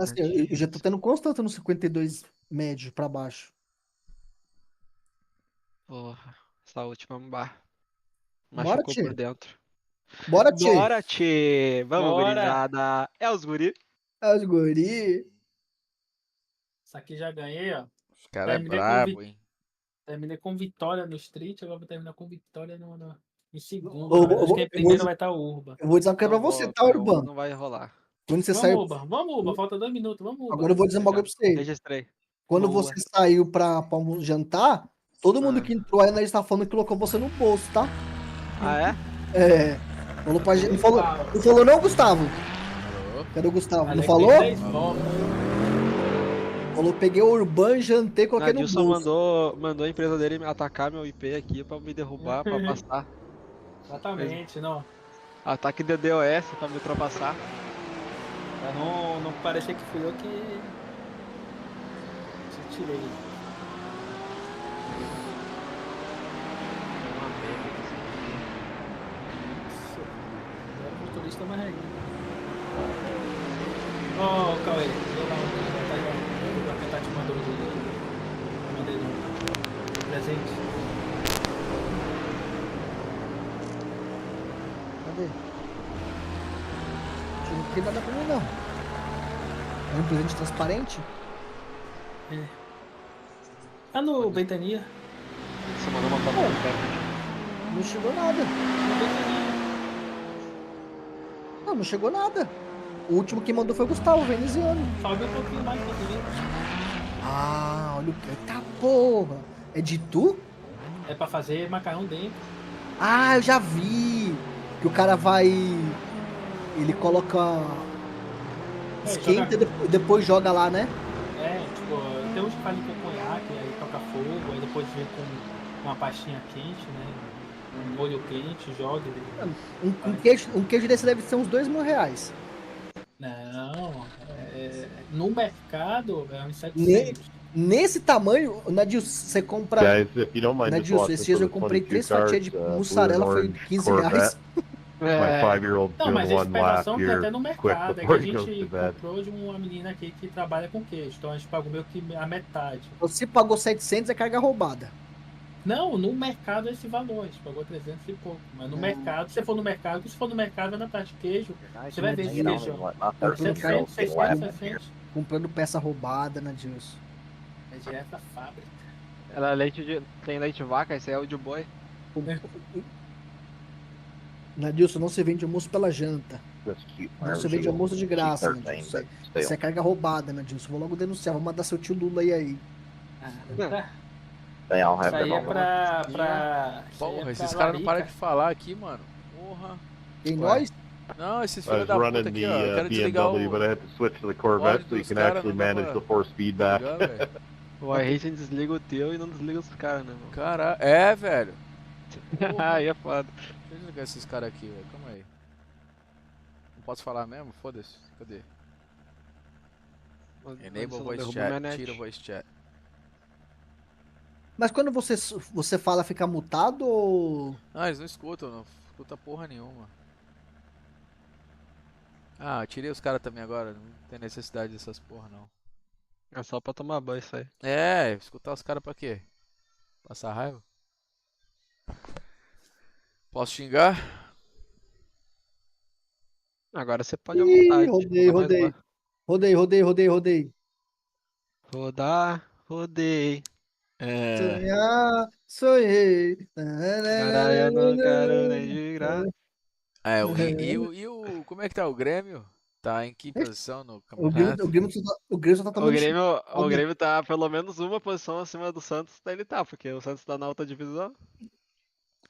Assim, eu já tô tendo constante no 52 médio pra baixo. Porra, essa última Bora, machucou por tchê. dentro. Bora, tchê. Bora, tchê! Vamos, Bora! gurizada! É os guri. As guri. Isso aqui já ganhei, ó. Os caras é Terminei com, brabo, hein? terminei com vitória no Street, agora vou terminar com vitória em segundo. Eu, Mas eu acho que vou, em eu vou, primeiro vai estar o Urba. eu vou dizer uma coisa pra Não você, vou, tá, pai, Urba Urban? não vai rolar. Quando você Vamos, saiu. Urba. Vamos, Urba. Falta 2 minutos. Vamos, Urba. Agora eu vou dizer um bagulho pra você. Registrei. Quando Boa. você saiu pra jantar, todo mundo Ah. que entrou aí, nós tá falando que colocou você no bolso, tá? Ah, é? É. Falou pra gente. Não falou não, Gustavo? Falou? Cadê o Gustavo? Não Alex falou? tem 3 bombas. Falou, peguei o Urban, jantei, coloquei no Nadilson bolso. mandou a empresa dele me atacar meu IP aqui pra me derrubar, pra passar. Exatamente, não. Ataque de DOS pra me ultrapassar. Pra não parecer que fui eu que te tirei. Isso. Agora o motorista mais reguinho. Ô, Cauê, vou lá vai tentar te mandar mandei no presente. Cadê? Não tem nada pra mim, não. É um presente transparente? É. Tá no Ventania. Você mandou uma foto do Pepe. Não chegou nada. No Ventania. Não chegou nada. O último que mandou foi o Gustavo, veneziano. Sobe um pouquinho mais pra tu ver. Ah, olha o que. Eita porra. É de tu? É pra fazer macarrão dentro. Ah, eu já vi. Que o cara vai. Ele coloca. Esquenta e depois joga lá, né? Tipo, tem uns que fazem com conhaque, aí toca fogo, aí depois vem com uma pastinha quente, né? Um molho quente, joga. Um queijo desse deve ser uns R$ 2.000. Não, no mercado é uns 700. Nesse tamanho, Nadilson, você compra. Guys, if you don't mind just Nadilson, watching esses dias for eu the comprei 22 3 fatias de cars, blue and mussarela, foi orange R$ 15. Corvette. My É, 5-year-old não, doing mas esse one lap pedação tem até here, no quick mercado. É que before a he goes gente to bed. comprou de uma menina aqui que trabalha com queijo. Então a gente pagou meio que a metade. Você pagou 700, é carga roubada. Não, no mercado é esse valor, a gente pagou 300 e pouco. Mas no mercado, se você for no mercado, se for no mercado, vai na parte de queijo, você vai ver esse queijo. Comprando, 700, 600, 700. comprando peça roubada, Nadilson. É direto da fábrica. Ela é tem leite vaca, esse é o de boi. Nadilson, não se vende almoço pela janta. This cute Não se farm vende shoe, almoço de graça, cheap Nadilson. thing, but Isso é carga roubada, Nadilson. Vou logo denunciar, vou mandar seu tio Lula aí. they all have Isso aí their é own. pra Porra, esses pra caras não param larica. de falar aqui, mano. Porra. Tem Ué. nós? Não, esses I filhos was da puta running aqui, the ó. Eu quero desligar BMW, but I o... had to switch to the Corvette so you dos can caras actually não dá manage pra the force feedback. Ligar, velho. O iRacing desliga o teu e não desliga os caras, né, mano? Caralho. É, velho. Aí é foda. Deixa eu desligar esses caras aqui, velho. Calma aí. Não posso falar mesmo? Foda-se. Cadê? Enable Você não voice derruba minha chat. net. Tira o voice chat. Mas quando você fala, fica mutado ou. Ah, eles não escutam, não escuta porra nenhuma. Ah, tirei os caras também agora. Não tem necessidade dessas porra, não. É só pra tomar banho isso aí. É, escutar os caras pra quê? Passar raiva? Posso xingar? Agora você pode à Ih, vontade. rodei, Manda mais rodei. uma. Rodei. Rodar, rodei. Sonhei. Caralho, eu não quero nem de graça. É, como é que tá o Grêmio? Tá em que posição no O Grêmio, campeonato? o Grêmio só tá O tomando Grêmio tá pelo menos uma posição acima do Santos, daí ele tá, porque o Santos tá na alta divisão.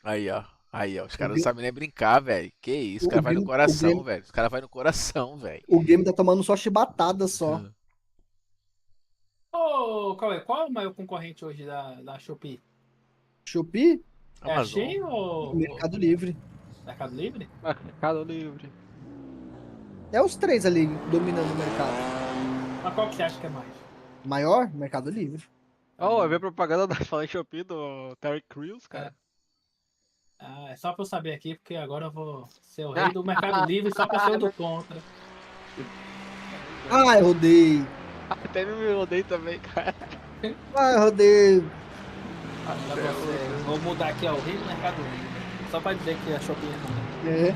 Aí, ó. Aí, ó. Os caras não Grêmio- sabem nem brincar, velho. Que isso? Os O caras vai no Grêmio- o coração, Grêmio- velho. Os caras vai no coração, velho. O Grêmio tá tomando só chibatada só. Ô, Cauê, qual é o maior concorrente hoje da Shopee? Shopee, É a Amazon. Shein ou Mercado Livre. Mercado Livre? Mercado Livre. É os três ali dominando o mercado. Mas qual que você acha que é mais? Maior, Mercado Livre. Oh, eu vi a propaganda da Fala Shopee do Terry Crews, cara. Ah, é só pra eu saber aqui, porque agora eu vou ser o rei do Mercado Livre só pra ser o do contra. Ai, rodei. Até me odeio também, cara. Ai, rodei. Pra você. Vou mudar aqui, ó, o Rio Mercado Livre. Só pra dizer que a Shopee é ruim. É.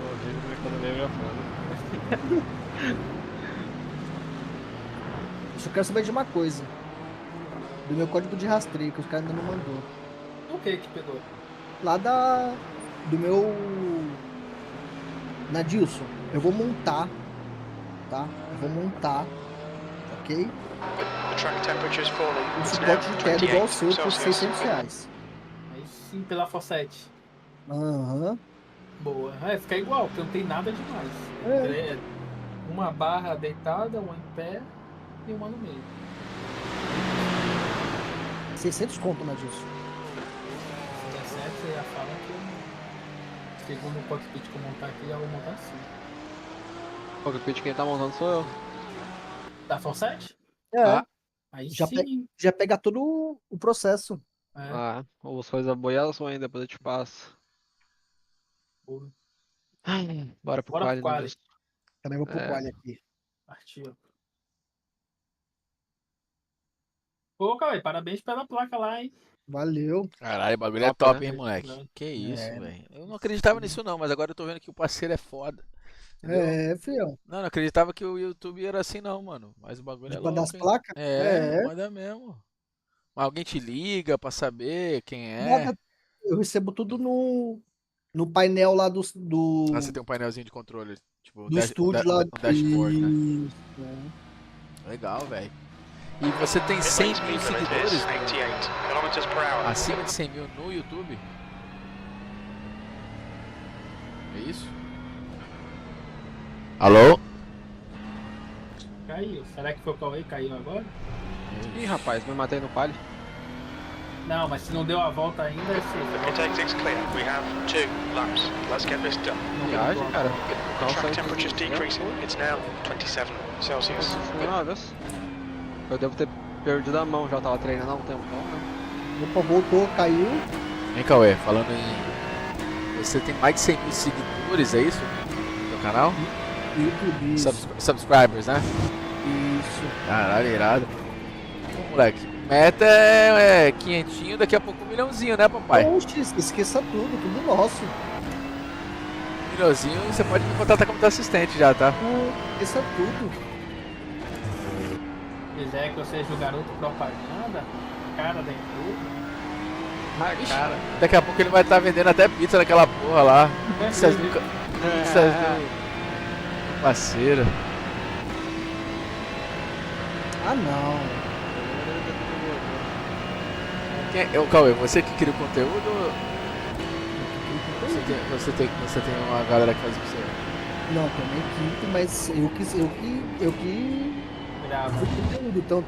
Horrível, minha economia é foda. Eu só quero saber de uma coisa. Do meu código de rastreio, que os caras ainda não mandou. O que que pegou? Lá do meu Nadilson, eu vou montar, tá? Eu vou montar, ok? The track temperature's falling. Um It's now suporte de queda igual ao seu 28 por Celsius. R$600. Aí sim, pela Fossete. Aham. Boa. É, fica igual, porque não tem nada demais. É uma barra deitada, uma em pé e uma no meio. 600 conto, Nadilson. Se der certo, você já fala que eu, segundo o cockpit que eu montar aqui, eu vou montar assim. O cockpit quem tá montando sou eu. Da Fossete? É, Ah. Aí Já sim. já pega todo o processo. É, Ah, as coisas boas são ainda, depois eu te passo. boa. Bora pro Bora pro quali, né, quali. Deus? Também vou pro É. quali aqui. Partiu. Pô, Cauê, parabéns pela placa lá, hein? Valeu. Caralho, o bagulho é Top, top, né? hein, moleque? Não. Que isso, É. velho. Eu não acreditava nisso não, mas agora eu tô vendo que o parceiro é foda. Entendeu? É, fião. Não acreditava que o YouTube era assim não, mano. Mas o bagulho é Tipo, das louco, hein? placas? É, manda mesmo. Mas alguém te liga pra saber quem é? Nada, eu recebo tudo no painel lá do Ah, você tem um painelzinho de controle, tipo, do estúdio lá. um dashboard, né? Isso, é. Legal, velho. E você tem 100 Speed mil limit seguidores is 88 kilometers per hour. acima de 100 mil no YouTube? É isso? Alô? Caiu. Será que foi o Cauê que caiu agora? Ih, rapaz, me matei no quali. Não, mas se não deu a volta ainda, é The safe. intake is clear. We have 2 laps. Let's get this done. Viagem, cara. O carro Track saiu temperature's decreasing. It's now 27 Celsius. Uma vez. Eu devo ter perdido a mão, já tava treinando há um tempão, né? Opa, voltou, caiu. Hein, Cauê, falando em... Você tem mais de 100 mil seguidores, é isso? No teu canal? YouTube. Isso. Subscribers, né? Isso. Caralho, irado. Pô, moleque, meta é 500, daqui a pouco 1 milhãozinho, né, papai? Oxe, esqueça tudo nosso. 1 milhãozinho, você pode me contratar como teu assistente já, tá? Esqueça tudo. Se quiser que eu seja o garoto propaganda, cara da empresa. Ixi, daqui a pouco ele vai estar vendendo até pizza naquela porra lá. Pizzas do... Pizzas do... Parceiro. Ah, não. Ô, Cauê, você que cria o conteúdo ou você tem uma galera que faz isso pra você? Não, tem uma equipe, mas eu que Grava. faço conteúdo. Então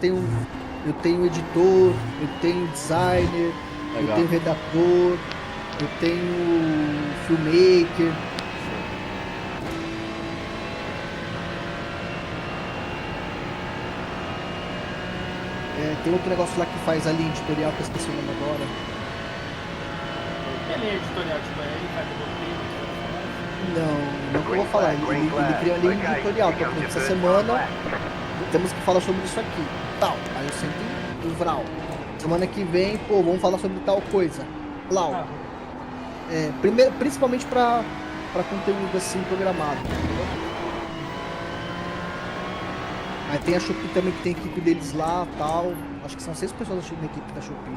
eu tenho editor, eu tenho designer, Legal. eu tenho redator, eu tenho filmmaker. É, tem outro negócio lá que faz a linha editorial que eu esqueci o nome agora. Ele é editorial, tipo, ele faz o roteiro. Não que eu vou falar. Ele cria uma linha editorial. Por exemplo, essa semana temos que falar sobre isso aqui. Tal. Aí eu sempre o Vral. Semana que vem, pô, vamos falar sobre tal coisa. Plau. Ah, É, principalmente pra conteúdo assim programado. Entendeu? Aí tem a Shopee também, que tem a equipe deles lá tal. Acho que são 6 pessoas na equipe da Shopee.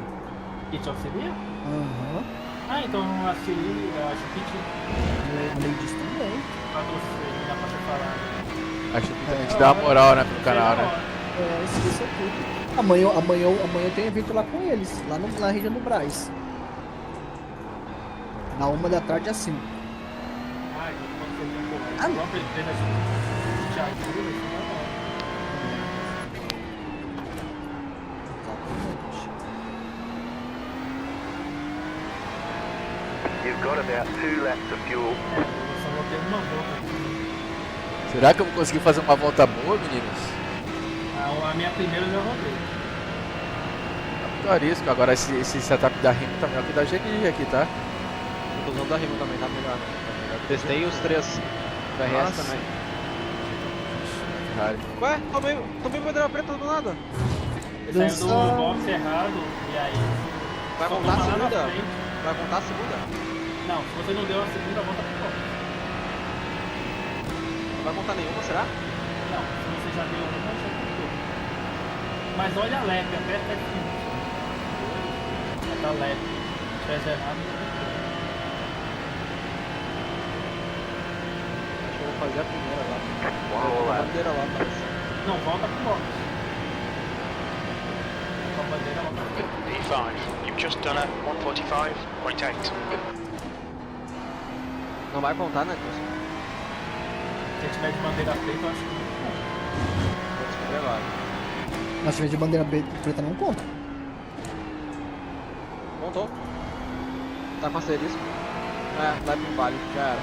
que te auxilia? Aham. Ah, então auxilia, acho que te Além disso também. patrocina, dá pra você falar. Acho que também te dá uma moral, né, pro canal, né? É, isso é tudo. Amanhã tem evento lá com eles, lá na região do Brás. Na 1 da tarde assim. Ah, então quando você tem Ah, a própria empresa te ajuda, isso não é bom. You've got about 2 laps of fuel. Eu só vou ter uma volta aqui. Será que eu vou conseguir fazer uma volta boa, meninos? A minha primeira eu já rodei. Tá muito arisco. Agora esse setup da Rimo tá melhor que o da GNI aqui, tá? Eu tô usando da Rimo também, tá melhor. Testei os 3 BRS Nossa. também. Ferrari. Ué, tomei bandeira preta do nada. Ele saiu do box errado e aí. Vai só voltar a toma lá na segunda? frente. Vai voltar a segunda? Não, se você não deu a segunda, volta pro box. Não vai montar nenhuma, será? Não, se você já deu uma, já contou. Mas olha a lap, aperta aqui. Aperta a lap. Se tiver zerado, não tem problema. Acho que eu vou fazer a primeira lá. One more A lap. bandeira lá, parece. Não, volta pro box. Com a bandeira, volta pro box. P5, you've just done a 1:45.8. Não vai contar, né, Cus? Se tiver de bandeira preta, eu acho que não. Vou descobrir agora. Mas se tiver de bandeira preta não conta. Montou. Tá com asterisco. É, vai pro vale, já era.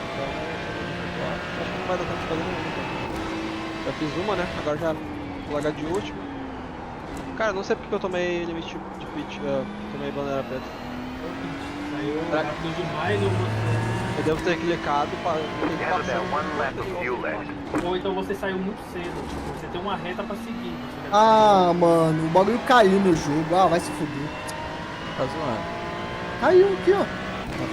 Então, acho que não vai dar tempo de fazer nenhuma. Então. Já fiz uma, né? Agora já vou largar de última. Cara, não sei porque que eu tomei limite de pitch, tomei bandeira preta. Saiu Será- rápido demais ou você... Eu devo ter clicado para. You have about 1 lap of fuel left. Ou então você saiu muito cedo, tipo, você tem uma reta pra seguir. Você deve- Ah, mano, o bagulho caiu no jogo. Ah, vai se fuder. Tá zoando. Caiu aqui, ó.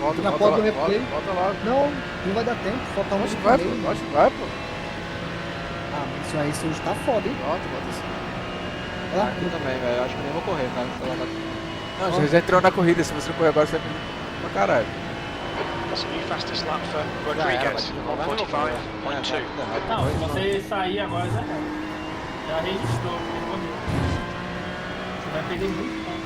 Volta, Na volta, foto do lá, replay. volta logo. Não, não vai dar tempo. Falta um Lógico que vai, pô. meio. Lógico que vai, pô. Ah, mas isso aí esse hoje tá foda, hein? Volta, volta sim. Olha lá. Aqui também, velho. Acho que nem vou correr, cara. Se eu largar tudo. Não, você já entrou na corrida. Se você correr agora, você vai perder pra caralho. That's a new fastest lap for Já era, Rodriguez, vai tudo errado. 1:45.2. Não, se você sair agora já era. Já registrou, correu. Você vai perder muito ponto.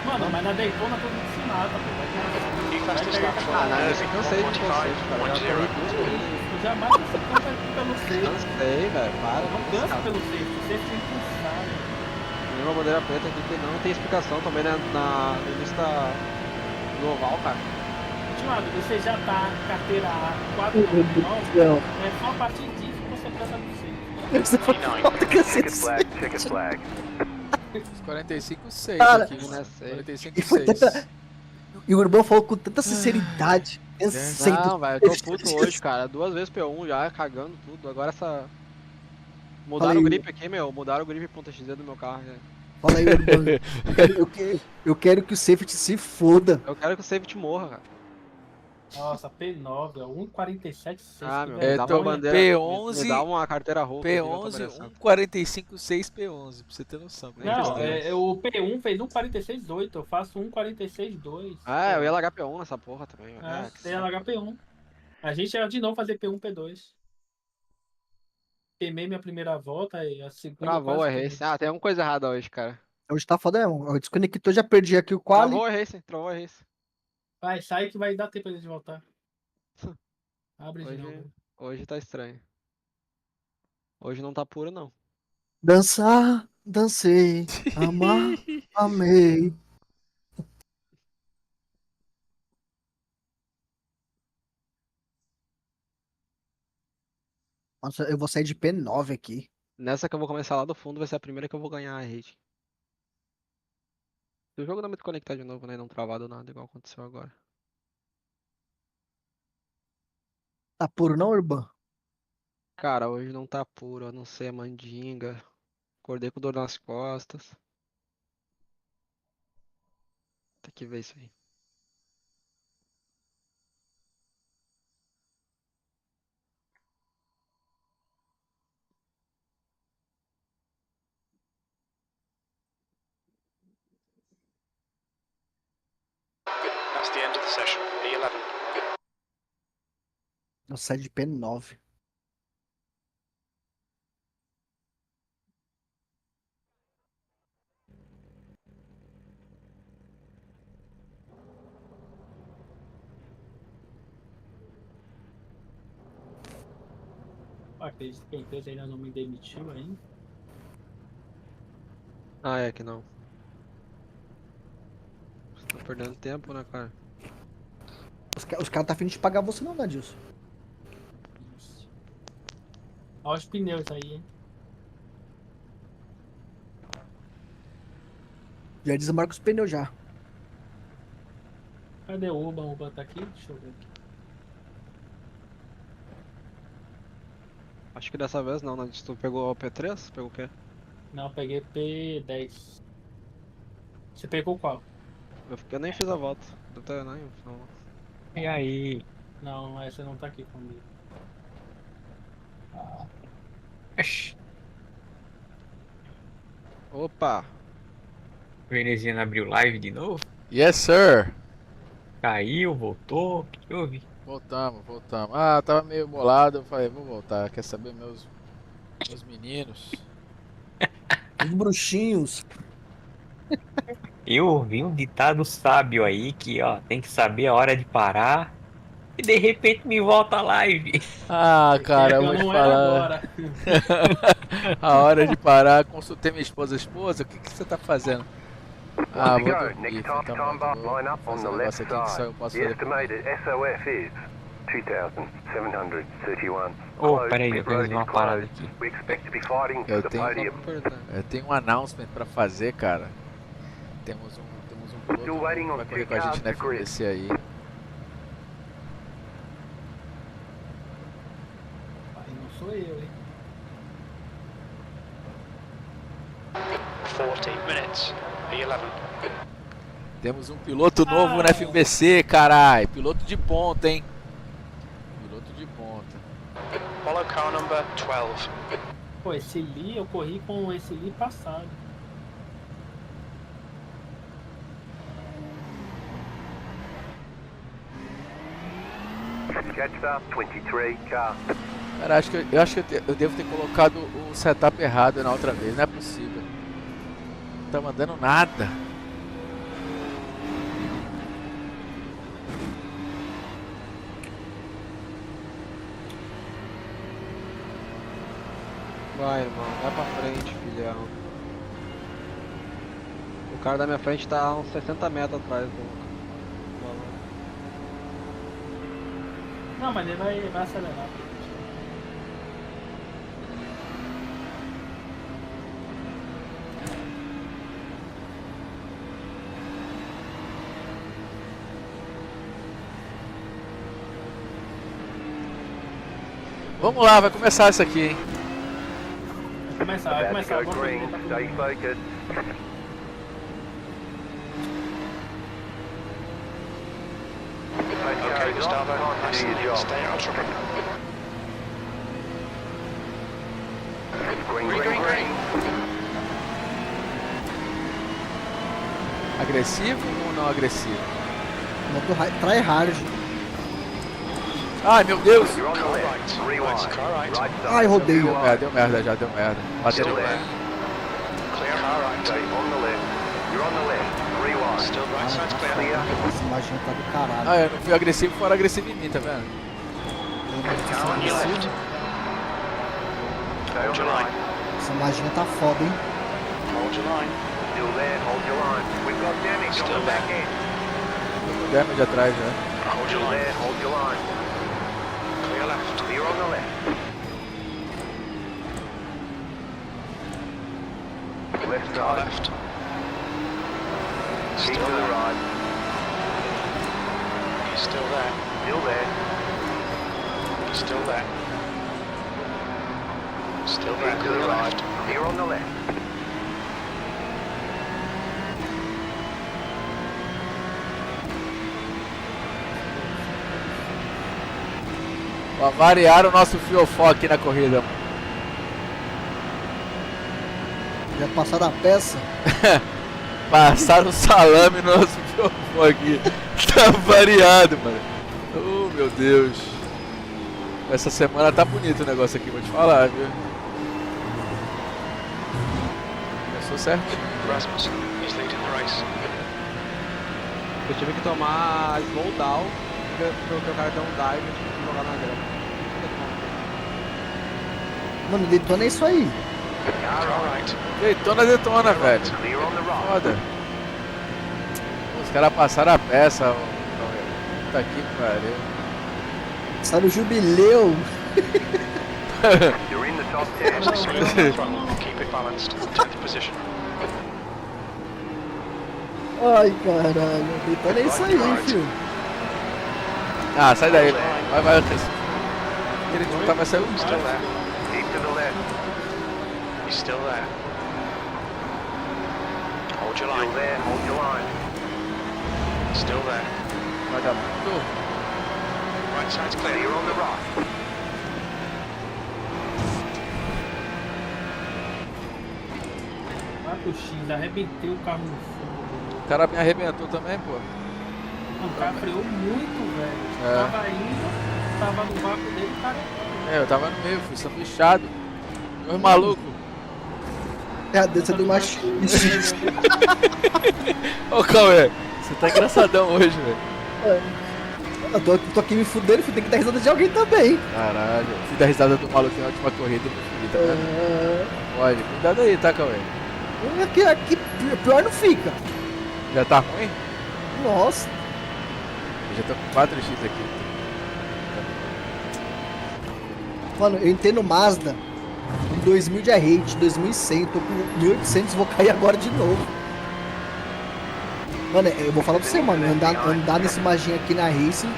Mano, mas na Daytona todo mundo se mata, pô. Vai New ter- vai fastest pegar lap for Ah, não, eu Irving, cansei de vocês, cara. Já corri 1:45.0. duas corridas. isso, já mata esse ponto aqui pelo safety. Cansei, velho. Para. Não cansa pelo safety, o safety tem que cansar, né? Tem uma bandeira preta aqui que não tem explicação também, né? No início do oval, cara. Continuado, você já tá carteira A 499, Não. é só a partir disso que você precisa do safety. Você foi falta que Ticket flag, ticket flag. 45,6 Cara, aqui. não é safe. E foi 45,6. tanta... E o Urbão falou com tanta sinceridade. Eu sei Não, do- velho, eu tô puto hoje, cara. 2 vezes P1 já, cagando tudo. Agora essa. Mudaram Fala o aí. grip aqui, meu. Mudaram o grip .xz do meu carro, velho. Fala aí, Urbano. Eu quero que o safety se foda. Eu quero que o safety morra, cara. Nossa, P9, ó, 1,47,6. Ah, meu, que me dá tô uma vergonha. bandeira. P11, Me dá uma carteira roupa. aqui, eu tô P11, merecendo. 1,45,6 P11, pra você ter noção. Nem Não, precisa. o P1 fez 1,46,8, eu faço 1,46,2. Ah, eu ia largar P1 nessa porra também. velho. É, que você ia saco. largar P1. A gente ia de novo fazer P1, P2. Queimei minha primeira volta e a segunda. Travou o quase Racing. Ah, tem alguma coisa errada hoje, cara. Hoje tá foda mesmo. Eu desconectou, já perdi aqui o quali. Travou o Racing, travou o Racing. Vai, sai que vai dar tempo de voltar. Abre de Hoje, novo. hoje tá estranho. Hoje não tá puro, não. Dançar, dancei. Amar, amei. Nossa, eu vou sair de P9 aqui. Nessa que eu vou começar lá do fundo, vai ser a primeira que eu vou ganhar a rede. Se o jogo não me conectar de novo, né? Não travado nada, igual aconteceu agora. Tá puro não, Urbano? Cara, hoje não tá puro, a não ser a mandinga. Acordei com dor nas costas. Tem que ver isso aí. That's the end of the session. P11. Eu saí de P9. Acredito que a empresa ainda não me demitiu ainda. Ah, é que não. Você tá perdendo tempo, né, cara? Os caras tá afim de pagar você não, Nadilson. Isso. Olha os pneus aí, hein? Já desmarca os pneus já. Cadê o Uba? O Uba tá aqui? Deixa eu ver aqui. Acho que dessa vez não, né? Tu pegou o P3? Pegou o quê? Não, eu peguei P10. Você pegou qual? Eu nem fiz a volta. Deve ter, nem, não. E aí? Não, essa não tá aqui comigo. Oxi, Opa! o veneziano abriu live de novo? Yes, sir. Caiu, voltou, o que houve? Voltamos. Ah, tava meio bolado, eu falei, vou voltar. Quer saber, meus meninos? Os bruxinhos. Eu ouvi um ditado sábio aí que, ó, tem que saber a hora de parar e de repente me volta a live. Ah, cara, eu vou te não é falar. agora. A hora de parar, consultei minha esposa. Esposa, o que você tá fazendo? Ah, vou Go. dormir, Next então time, tá bom, time bar, vou line up on fazer the um left negócio aqui que só eu side. posso The fazer. estimated SOF is 2,731. Ô, Closed, peraí, pit eu quero road dizer uma is parada closed. aqui. We expect to be fighting Eu for the tenho podium. Eu tenho um announcement pra fazer, cara. Temos um piloto Still novo waiting que on vai correr two com a gente cars na to grid. FBC aí. Aí não sou eu, hein? 14 minutes. P11. Temos um piloto novo na FBC, carai. Piloto de ponta, hein? Piloto de ponta. Follow car number 12. Pô, esse Lee, eu corri com esse Lee passado. Jetstar 23 car. Cara, eu acho que eu devo ter colocado o setup errado na outra vez, não é possível. Não tá mandando nada. Vai, irmão, vai pra frente, filhão. O cara da minha frente tá a uns 60 metros atrás do. Não, mas ele vai acelerar. Vamos lá, vai começar isso aqui, hein? Vai começar. About to Eu go vou green. fazer, tá Stay tudo bem. focused. Okay, Gustavo. Nice Do your and job. stay out of trouble. Green, Green, green, green, green. Agressivo ou não agressivo? Modo try hard. Ai, meu Deus! You're on the Car left. right. Rewind. Right, car right. Right side. Ai, rodei. WI. Deu merda já, deu merda. Bateu Still no there. Clear car right. Stay on the left. You're on the left. Rewind. Still right side's clear. Clear. Essa imagem tá do caralho. Ah, eu não fui agressivo, fora agressivo em mim, tá vendo? Car on your left. Stay on Hold the your line. right. Essa imagem tá foda, hein? Hold your line. Still there. Hold your line. We've got damage on Still the back end. Tô com damage atrás já. Hold your Still line. there. Hold your line. Clear left. Clear on the left. Left Car side. left. Keep Still to the there. right. He's still there. Still there. He's still there. Still there. Keep to Clear the right. left. Clear on the left. Ó, variaram o nosso fiofó aqui na corrida. Já passaram a peça. Passaram o salame no nosso fiofó aqui. Tá variado, mano. Oh, meu Deus. Essa semana tá bonito o negócio aqui, vou te falar, viu? Começou certinho. Rasmussen. He's leading the race. Eu tive que tomar slow down porque o cara deu um dive e eu tive que jogar na grama. Mano, detona é isso aí. Car right. Detona, velho. Clear on the right. Foda. Os caras passaram a peça. Ó. Puta que pariu. Está no jubileu. You're in the top 10. Nice and smooth on the throttle. Keep it balanced. 10th position. Ai, caralho. Detona é isso aí, hein, filho. Ah, sai daí. Vai. Aquele que tá vai sair o Still there. He's still there. Hold your Still line. there, hold your line. Still there. Vai dar muito. Right side's Clear, clear. you're on the rock. Vai pro X, arrebentei o carro no fundo. O cara me arrebentou também, pô. O cara freou muito, velho. É. Tava indo, tava no vácuo dele, o cara. É, eu tava no meio, fui só fechado. Os malucos. É a dança do machismo. Ô, Cauê, você tá engraçadão hoje, velho. Eu tô aqui me fudendo, tem que dar risada de alguém também. Caralho, fui dar risada do maluco na última corrida e me fudi, tá vendo? Olha, cuidado aí, tá, Cauê? Aqui pior não fica. Já tá ruim? Nossa. Eu já tô com 4x aqui. Mano, eu entrei no Mazda em 2000 de rate, 2100, tô com 1800, vou cair agora de novo. Mano, eu vou falar pra você, mano, andar nesse maginho aqui na Racing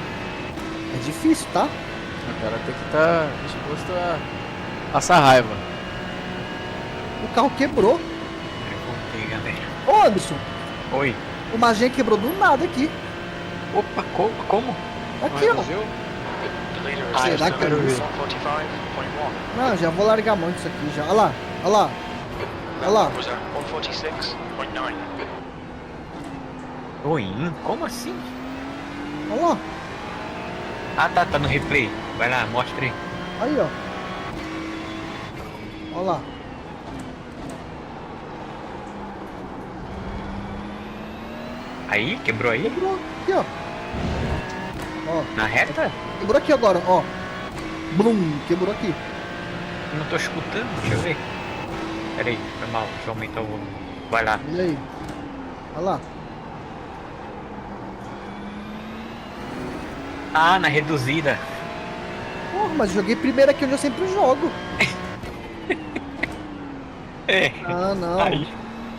é difícil, tá? O cara tem que estar disposto a passar raiva. O carro quebrou. Eu voltei, galera. Ô Anderson, Oi. o maginho quebrou do nada aqui. Opa, como? Aqui, ó. Reduziu? The leader Ah, is será que eu vi. 145.1. Não, já vou largar a mão disso aqui já. Olha lá, olha lá. Olha lá. Was at 146.9. Ruim? Como assim? Olha lá. Ah, tá no replay. Vai lá, mostra aí. Aí, ó. Olha lá. Aí, quebrou aí? Quebrou aqui, ó. Ó, Na reta? quebrou aqui agora, ó. Blum, quebrou aqui. Não tô escutando, deixa eu ver. Pera aí, foi mal, deixa eu aumentar o volume. Vai lá. Olha aí. Olha lá. Ah, na reduzida. Porra, mas joguei primeiro aqui onde eu sempre jogo. É, Ah, não. aí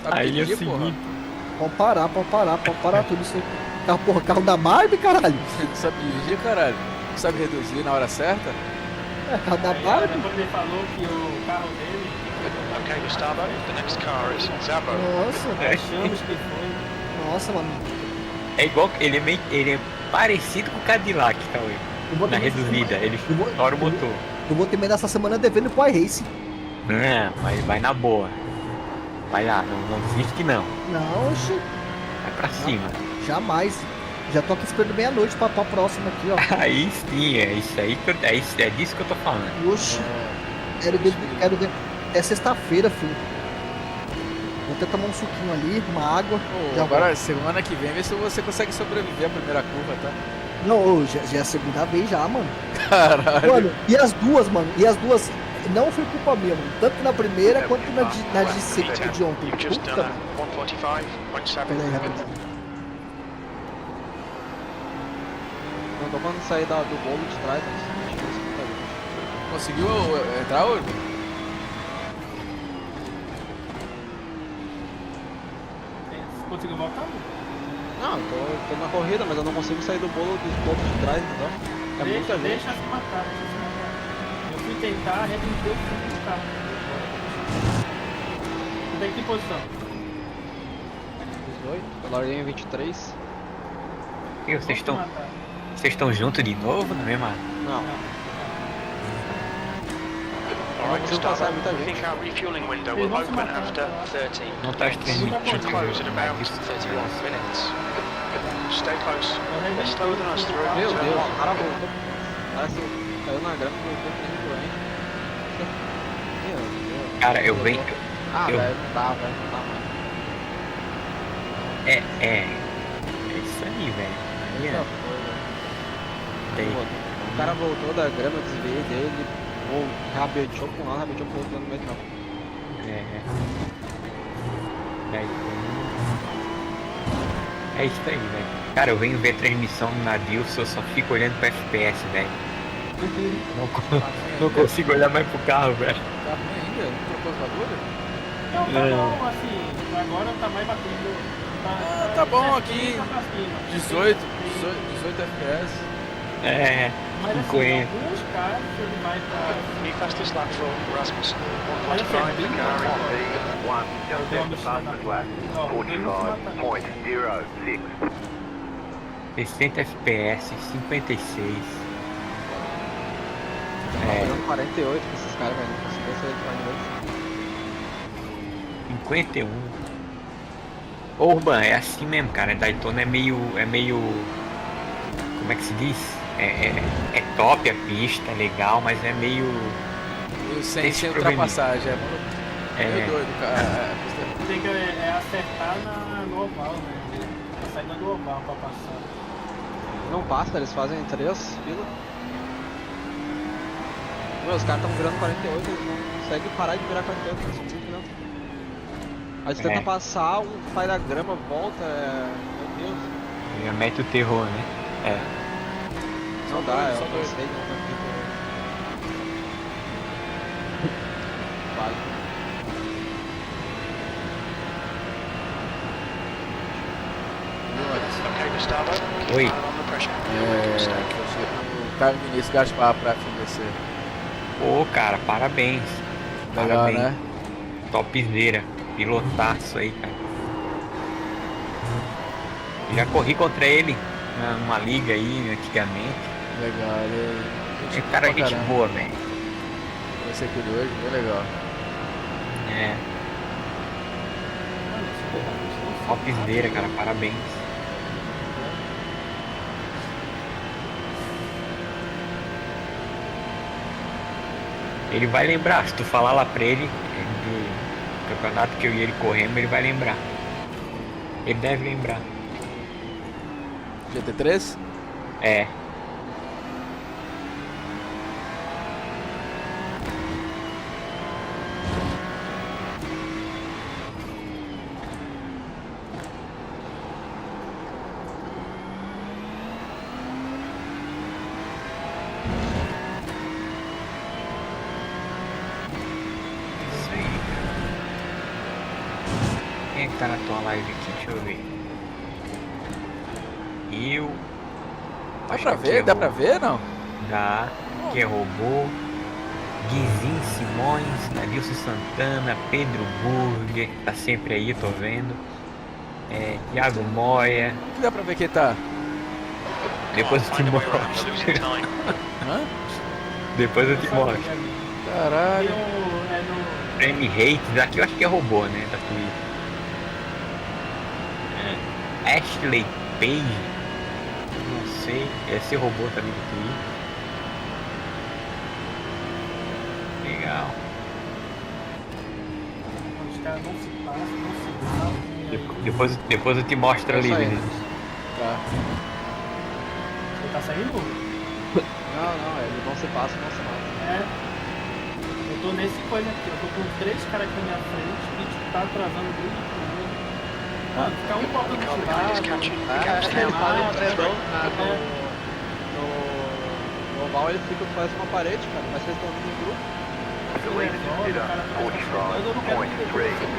Sabe eu dirigir, porra? segui. Pode parar tudo isso aí. Carro, porra, carro da Barbie, caralho. Você não sabe dirigir, caralho? Não sabe reduzir na hora certa? É, carro da Aí, Barbie. depois ele falou que o carro dele. Okay, Gustavo. The next car is Zabo. Nossa, Achamos que foi. nossa, mano. É igual, ele é parecido com o Cadillac, Cauê. Eu vou Na ter- reduzida, ele eu vou- estoura o motor. Eu vou terminar essa semana devendo pro iRacing. Não, mas vai na boa. Vai lá, não desiste não. Não, oxe, Vai pra cima. jamais. Já tô aqui esperando meia-noite pra próxima aqui, ó. Aí sim, é isso aí que é disso que eu tô falando. Oxe, quero ver. É sexta-feira, filho. Vou até tomar um suquinho ali, uma água. Pô, Já agora, semana que vem, vê se você consegue sobreviver à primeira curva, tá? Não, ô, já é a segunda vez já, mano. Caralho. Mano, e as duas, mano? E as duas não foi culpa minha, mano. Tanto na primeira quanto na de sexta de ontem. You've just Puta, done mano. a 145.7. Peraí, rapidinho. Não tô quando sair do bolo de trás, mas deixa eu ver se tá bem. Conseguiu entrar hoje? Conseguiu voltar? Não, tô na corrida, mas eu não consigo sair do bolo dos blocos de trás, entendeu? É muita gente. Deixa se matar, deixa se matar. Eu fui tentar, arrebentei o fundo do carro. Você tem que posição? 18, eu larguei em 23. E vocês Vou te estão matar. juntos de novo na mesma? Não, Alright, não consigo passar Gustavo. muita I gente. think our refueling window Eles will vão se open matar, after eu acho. 30. Não tá transmitindo. Should close at about 31 minutes. Stay close. They're slower than us through Meu turn Deus, one. o cara voltou. O cara caiu na grama e voltou pra hein? Meu Deus. Cara, eu venho. Ah, eu- velho, não dá, velho, não dá mais. É isso aí, velho. Aí, Eita, ó, foi, velho. tem. O cara voltou da grama, eu desviei dele, ou rabeteou pra um lado, rabeteou pro outro no meio do campo. É isso aí, velho. Cara, eu venho ver transmissão na Dilson, eu só fico olhando pro FPS, velho. Não consigo olhar mais pro carro, velho. Tá ruim ainda? Não trocou os bagulho? Não, tá É. bom, assim, agora tá mais batendo. Tá bom aqui. Tá pra cima. 18 FPS. É, Mas assim, 50. alguns caras ele vai pra. New fastest lap for Rasmussen. Olha que é 145 bem for Gary. P1, just Deu at uma the mexida na fastest placa. lap. Ó, ele não se mata. 45.06. 60 FPS, 56. Tá pegando 48 com esses caras, velho. Não conseguiu sair de 51. Ô, Urban, é assim mesmo, cara. Daytona é meio. Como é que se diz? É top a pista, é legal, mas é meio. Sem desprevenido. ultrapassagem, é meio É, doido, cara. Tem que acertar no oval, né? A saída do oval pra passar. Não passa, eles fazem 3 filas. Meu, os caras estão virando 48, eles não conseguem parar de virar 48, eles são muito lentos. Aí eles tentam passar, um sai da grama, volta, meu Deus. já mete o terror, né? É. Não dá, eu não sei, não Vale. Okay, Gustavo. Keep Oi. an eye on the pressure. O Caio Vinícius Gaspar pra FMC. Pô, cara, parabéns. Legal, Parabéns. né? Topzera. Pilotaço aí, cara. Já corri contra ele numa liga aí antigamente. Legal, ele É cara pra gente caramba. boa, velho. Esse aqui do hoje, bem legal. É. Topzera, cara, parabéns. Ele vai lembrar, se tu falar lá pra ele do campeonato que eu e ele corremos, ele vai lembrar. Ele deve lembrar. GT3? É. Isso aí. Quem é que tá na tua live aqui? Deixa eu ver. Eu. Dá Acho pra que ver? é Dá o- pra ver, não? Dá. Que é robô. Guizinho Simões, Adilson Santana, Pedro Burger, tá sempre aí, tô vendo. Thiago Moya. Que dá pra ver quem tá? Depois eu te Find a way around, mostro. you're losing time. Hã? Depois eu te mostro. Tem Caralho. no. Frame Hates, aqui eu acho que é robô, né? Da Twitch. Ashley Page. Não sei. Esse robô também do Twitch. Legal. Os caras não se passam, não se falam. e aí- Depois eu te mostro ali, Isso aí. Vinícius. Tá. Ele tá saindo? Não, eles não se passam, não se matam. É. Eu tô nesse coisa aqui, eu tô com 3 caras aqui na minha frente e tipo, tá atrasando muito tudo. Mano, ficar um copo The do car behind is catching. The gap's Eles now fazem um 1.3. tredão no oval, ele fica faz uma parede, cara, mas vocês estão indo em grupo. The lead is consider 45.32.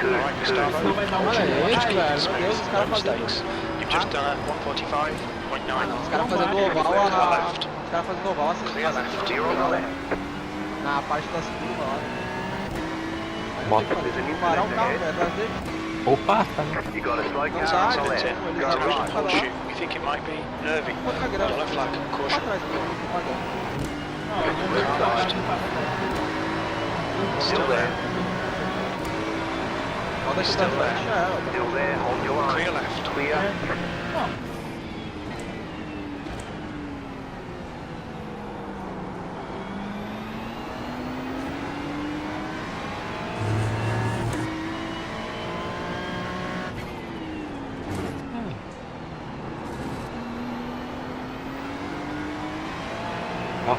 Alright, Gustavo. Senão vai dar um Olha tiro. esse, Ai, velho. Space, Deus, os no caras fazendo. mistakes. You've just done a 145.9. Os caras fazendo vai, oval, clear to the os left. caras fazendo oval assim, Clear left. You're on the left. na parte das curvas lá. Aí não Bota. tem que fazer, parar o carro, velho, atrás dele. Opa, tá. You got a slow Não car sai, on the eles left. eles Go abrem right. pra lá. Shoot. We think it might be nervy. Outra On grama. the left flag. Pra Caution. trás, pra grama. Não, eu vou ver pra trás do Still there. Roda aqui da frente, já é, ó. Still there. Hold your line. Clear left. Clear. Não.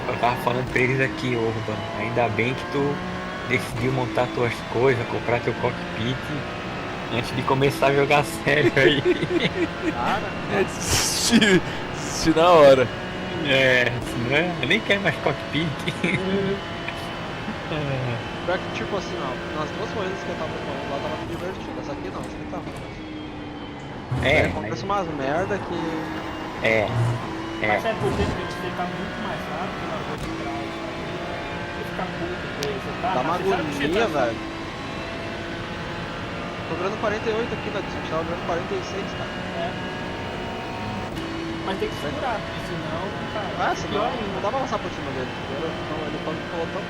Eu tava falando pra eles aqui, ô Urban. Ainda bem que tu decidiu montar tuas coisas, comprar teu cockpit antes de começar a jogar sério aí. Cara, Desisti na hora. Né? Eu nem quero mais cockpit. pior que tipo assim, ó, nas duas corridas que eu tava falando lá tava me divertindo. Essa aqui não, essa aqui tá ruim. É, Acontece umas merda que. Mas é por quê? Porque você tá muito mais rápido na rua de trás. Você fica puto com ele, você tá? Dá uma Mas você sabe que você agonia, tá- velho. Tô virando 48 aqui, né? A gente tava virando 46, cara. É. Mas tem que segurar, porque senão, cara. Ah, fica senão pior não ainda. dá pra passar por cima dele. Ele falou tão.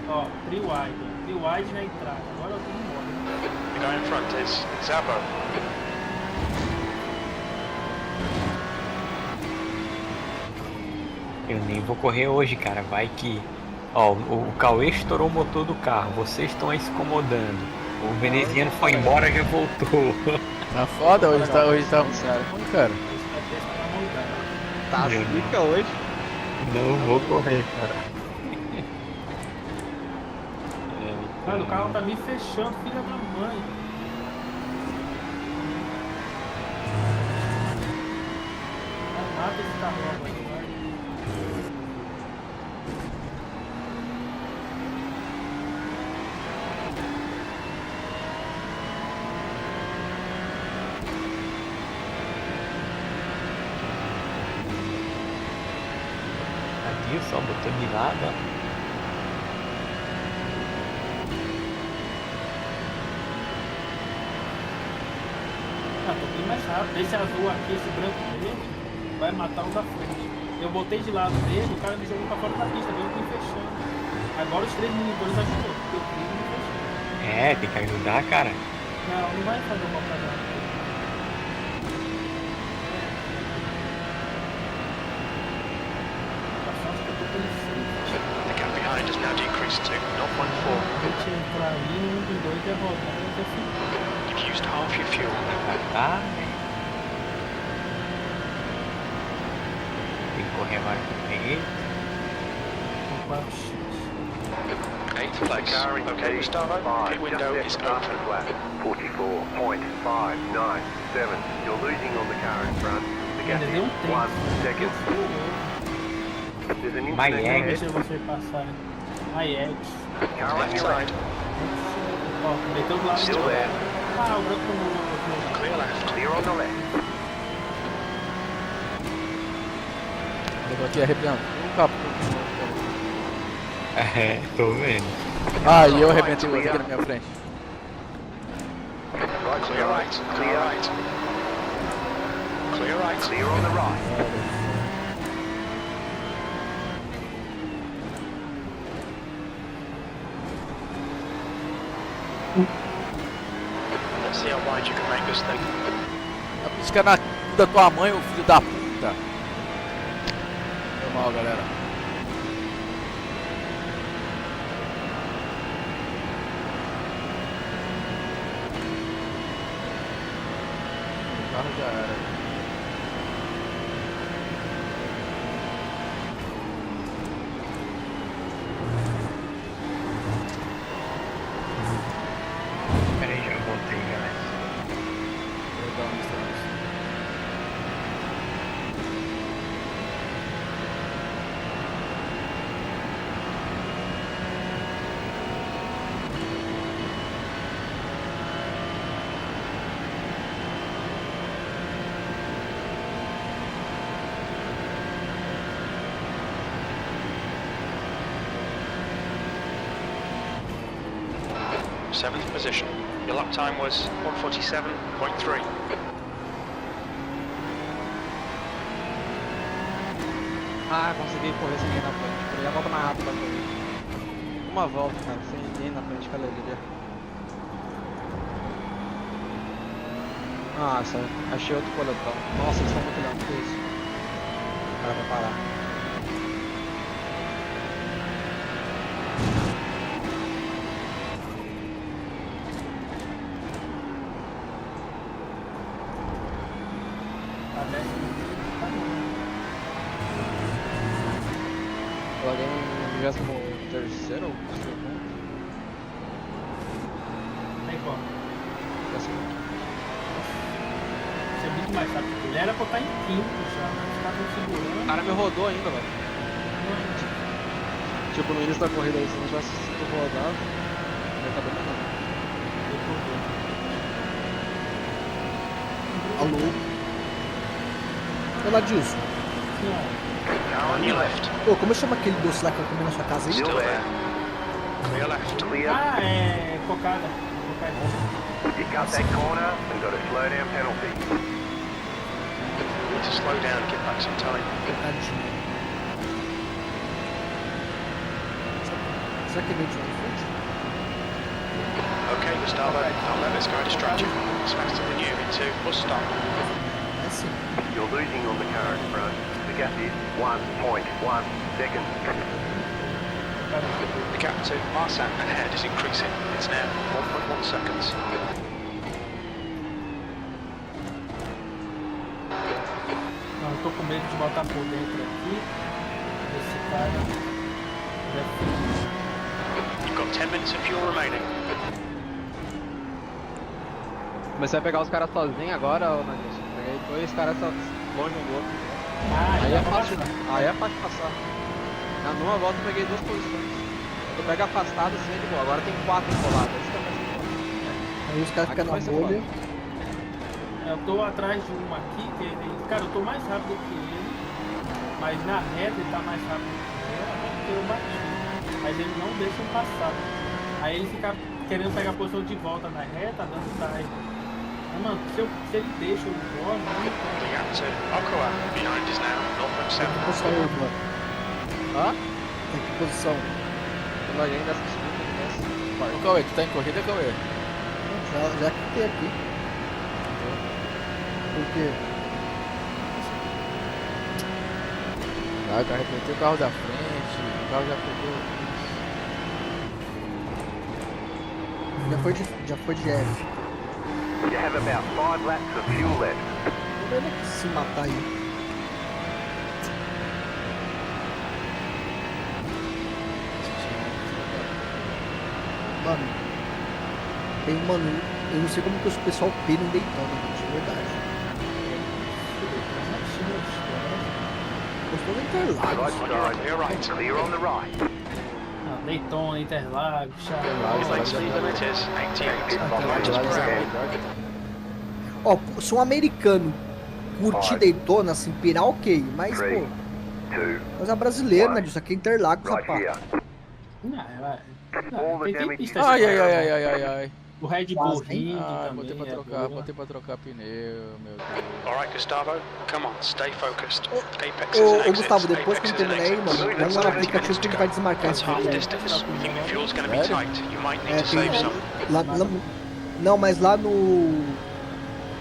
Ó, tri-wide na entrada. Agora eu tenho embora. The guy in front is Zabo. Eu nem vou correr hoje, cara. Vai que. Ó, o Cauê estourou o motor do carro. Vocês estão aí se incomodando. O veneziano foi embora e já voltou. Tá foda, hoje tá ruim, cara. Esse vai ter essa na montanha. Tá zica hoje. Não vou correr, cara. Mano, o carro tá me fechando, filha da mãe. Mata esse carro logo aí, vai. Aqui só botou de lado, ó. Ah, tô bem mais rápido. Esse azul aqui, esse branco dele, vai matar o da frente. Eu botei de lado dele, o cara me jogou pra fora da pista, veio me fechando. Agora os 3 monitores ajudou, porque o 3 me fechou. É, tem que ajudar, cara. Não, não vai fazer uma cagada. A sorte que eu tô com The gap behind has now decreased to 0.4. a gente entrar ali, um dos dois é rodar, eu fico. You've used half your fuel. Tá, né? Tem que correr mais com ele. Com 4x. 8th place. Okay, Gustavo, pit window is After open. flat 44.597. You're losing on the car in front. The gap Ainda deu is 1 second. There's an My incident egg. ahead. Deixa você passar. Maiex. Car on Left your left. side. Ó, meteu do lado Still de there. Ah, o branco tomou um pouquinho. Clear left. Clear on the left. Eu tô aqui arrepiando. Um capô. É, tô vendo. Ah, e eu arrebentei o outro aqui na minha frente. Right Clear right. Clear right. Clear right. Clear on the right. Let's see how wide you can make this thing. A pisca na da tua mãe, ô filho da puta. Foi mal, galera. O carro já era. Peraí, já voltei, galera. Vou dar uma distância. Seventh position. Your lap time was 1:47.3. Ah, consegui correr sem ninguém na frente. Queria a volta mais rápida pra correr. Uma volta, cara, sem ninguém na frente, que alegria. Nossa, achei outro coletão. Nossa, eles são muito lentos, que isso? O cara vai parar. A 10 tá bom. Eu larguei no 23º ou segundo? Tem como. 12º. Você é muito mais rápido que ele. Era pra estar em quinto já, né? Os caras estão O segurando. cara me rodou ainda, velho. Tipo, no início da corrida aí, se não tivesse sido rodado, ia estar bem melhor. Alô? Olá, Dilson. Now on your left. Ô, como chama aquele doce lá que eu comi na sua casa aí? Still there. Clear left. Clear. Ah, é cocada. Cocadinha. You cut that corner and got a slow down penalty. Need to slow down and get back some time. Tadinho. Será que ele veio de lá de frente? Okay, Gustavo, don't let this guy distract you. Expect to renew into bus stop. É sim. You're losing on the car in front. The gap is 1.1 seconds. The gap to Marsan ahead is increasing. It's now 1.1 seconds. Não, eu tô com medo de botar por dentro aqui. Esse cara. You've got 10 minutes of fuel remaining. Comecei a pegar os caras sozinho agora, ô Nadilson. Peguei 2 caras longe um do outro. Ah, Aí é dá pra fácil, passar. aí é fácil passar. Numa volta eu peguei 2 posições. Eu pego afastado assim é de boa. Agora tem 4 encoladas. Isso que é mais importante. Aí os caras Aqui ficam na vai ser bolha. Eu tô atrás de um aqui, que ele. Cara, eu tô mais rápido que ele. Mas na reta ele tá mais rápido que eu, até porque eu bati. Mas ele não deixa eu passar. Aí ele fica querendo pegar a posição de volta na reta, dando time. Mas, mano, se ele deixa eu embora, não The gap to Okoa behind is now Tem 0.7. que posição aí, mano. Hã? Tem que posição. Eu larguei dessa subida. Ô, Cauê, tu tá em corrida, Cauê? Já que tem aqui. Por quê? Ah, o carro refletiu o carro da frente, o carro já pegou. Já foi de F. You have about 5 laps of fuel left. Vamos ver ele se matar aí. Mano, eu não sei como que os pessoal pira em Daytona, de verdade. Gostou do Right Interlagos. side. You're right. Clear on the right. Ah, Daytona, Interlagos, Your lane speed limit is 88 kilometers per hour. Ó, se um americano curtir Daytona, assim, pirar ok, mas, pô, 3, 2, mas a brasileira, né, disso aqui é Interlagos, right rapaz. here. Não, tem pista Ai, assim, ai, ai, ai, ai, ai, ai. O Red Bull Quase, hein? Ring Ah, também. botei pra trocar pneu, meu Deus. Alright, Gustavo, come on, stay focused. Apex is an Ô, exit. Gustavo, depois que Apex eu is an terminar aí, exit. mano, vamos lá no aplicativo que a gente vai desmarcar That's esse half vídeo aí. distance. You think the fuel's going to be Sério? tight? You might need É, to save some. não, mas lá no...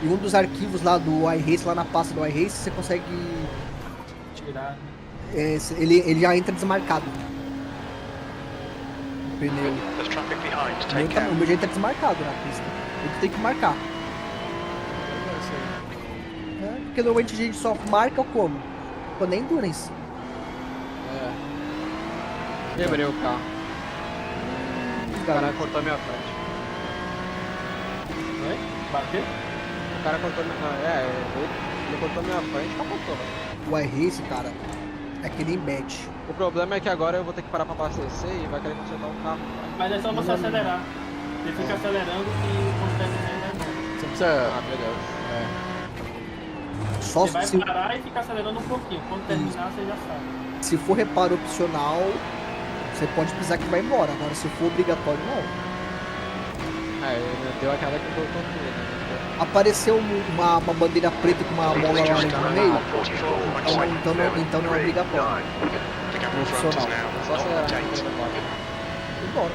Em um dos arquivos lá do iRace, lá na pasta do iRace, você consegue... Tirar. Ele já entra desmarcado. O pneu. There's traffic behind. O Take care. meu já entra desmarcado na pista. Ele tem que marcar. É, porque normalmente a gente só marca como? Quando é endurance. Quebrei o carro. O Cara, cara cortou minha frente. Oi? Bateu? O cara cortou minha. Ele cortou minha frente e capotou, velho. o iRace, cara, é que nem bet. O problema é que agora eu vou ter que parar pra abastecer e vai querer consertar o carro. Mas é só você acelerar. Você fica acelerando e consegue né? Você precisa. Ah, beleza. Só Você vai se, parar e ficar acelerando um pouquinho. Quando terminar, você já sabe. se for reparo opcional, você pode pisar que vai embora. Agora, se for obrigatório, não. Ele deu aquela que cortou tudo, né? Apareceu uma bandeira preta com uma mola laranja no meio, 44.7. então não é obrigatório. The gap in front is É só now acelerar. 0.8. Embora.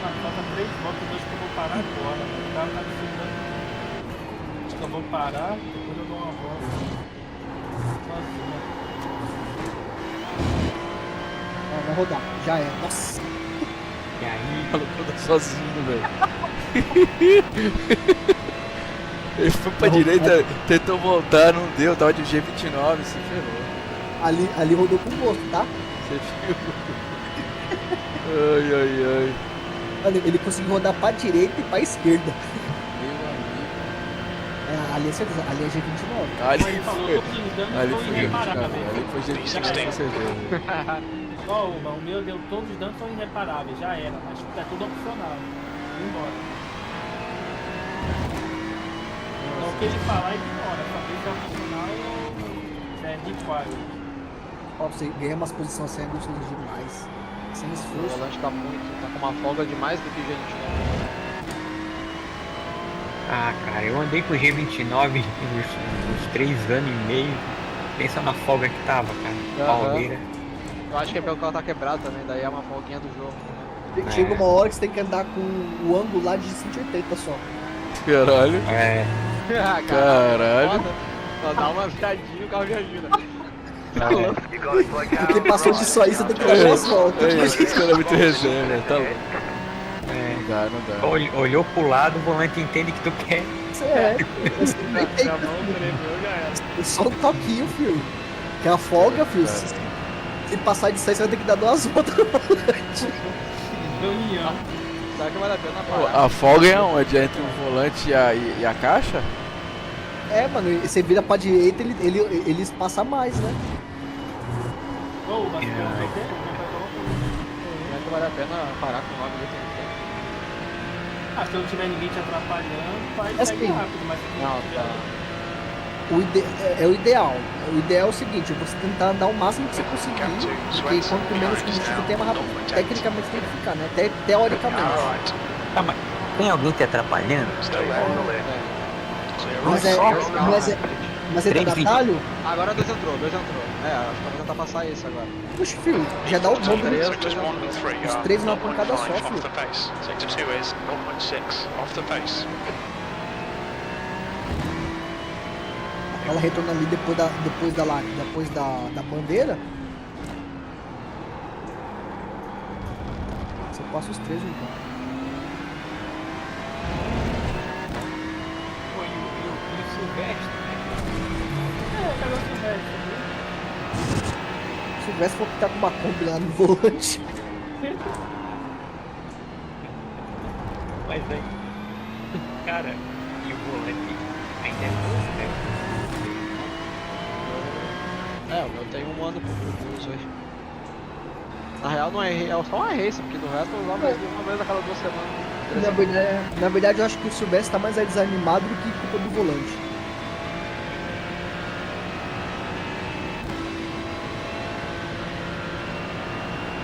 Mano, falta 3 voltas, eu acho que eu vou parar agora. O carro tá dificultando. Acho que eu vou parar, depois eu dou uma volta. Sozinho. Vai rodar, já é. Nossa. E aí, O maluco tá sozinho, velho. Ele foi pra direita, tentou voltar, não deu, tava de G29, se ferrou. Ali rodou com gosto, tá? Você viu? Ai, ai, ai. Olha, ele conseguiu rodar pra direita e pra esquerda. Meu amigo. Ali é certeza, ali é G29. Ali Ele falou, foi. todos os danos Ali são foi irreparáveis. ali foi gente com certeza. Ó, o meu deu todos os danos são irreparáveis, já era, mas é tudo opcional. Vou embora. Então o que ele falar, ignora. Saber se é opcional ou se é required. Ó, você ganha umas posições assim, é gostoso demais. Sem O esforço. volante tá com uma folga de mais do que gente, né? Ah, cara, eu andei com o G29 uns 3 anos e meio. Pensa na folga que tava, cara. Aham. Pauleira. Eu acho que é pelo que ela tá quebrada também, daí é uma folguinha do jogo. Né? Chega uma hora que você tem que andar com o ângulo lá de 180 só. Caralho. É. Caralho. Foda. Só dá uma viradinha, o carro já gira. You got a play car. Porque passou disso aí, você tem que fazer umas voltas. Esse cara é muito resenha, velho. Tá louco. É. Não dá, não dá. Olhou pro lado, o volante entende que tu quer. É, você nem tem Já vamos, tremeu, já era. só um toquinho, filho. Que é a folga, filho. Se passar de 6, você vai ter que dar 2 voltas no volante. Reunião. Será que vale a pena Pô, parar? a folga é onde? É entre o volante e a caixa? É, mano, e você vira pra direita, eles passam mais, né? Ô, mas Será que vale a pena parar com 9 litros no tempo? ah, se não tiver ninguém te atrapalhando, vai Assim, sair rápido, mas se Não, tiver- tá. É o ideal. O ideal é o seguinte, você tentar andar o máximo que você conseguir, porque quanto menos combustível tem, mais rápido tecnicamente tem que ficar, né? Teoricamente. Alright, Tá, mas tem alguém te atrapalhando? stay on the left. Clear Mas right. mas é Três trabalho? Agora dois entrou. É, acho que vou tentar passar esse agora. Puxa, filho, já dá o bom. Sectors 1 and 3 Os are três numa pancada só, 0.5 filho. off the pace. Sector 2 is 0.6 off the pace. Ela retorna ali depois da bandeira. Você passa os 3 então. Pô, e o Silvestre, cadê o Silvestre? Se tivesse for ficar com uma Kombi lá no volante. mas aí. Cara, e o volante ainda é novo, né? É, o meu tem 1 ano por uso aí. Na real não é só uma race, porque do resto eu usava uma vez a cada 2 semanas. Na verdade, eu acho que o Silvestre tá mais desanimado do que culpa do volante.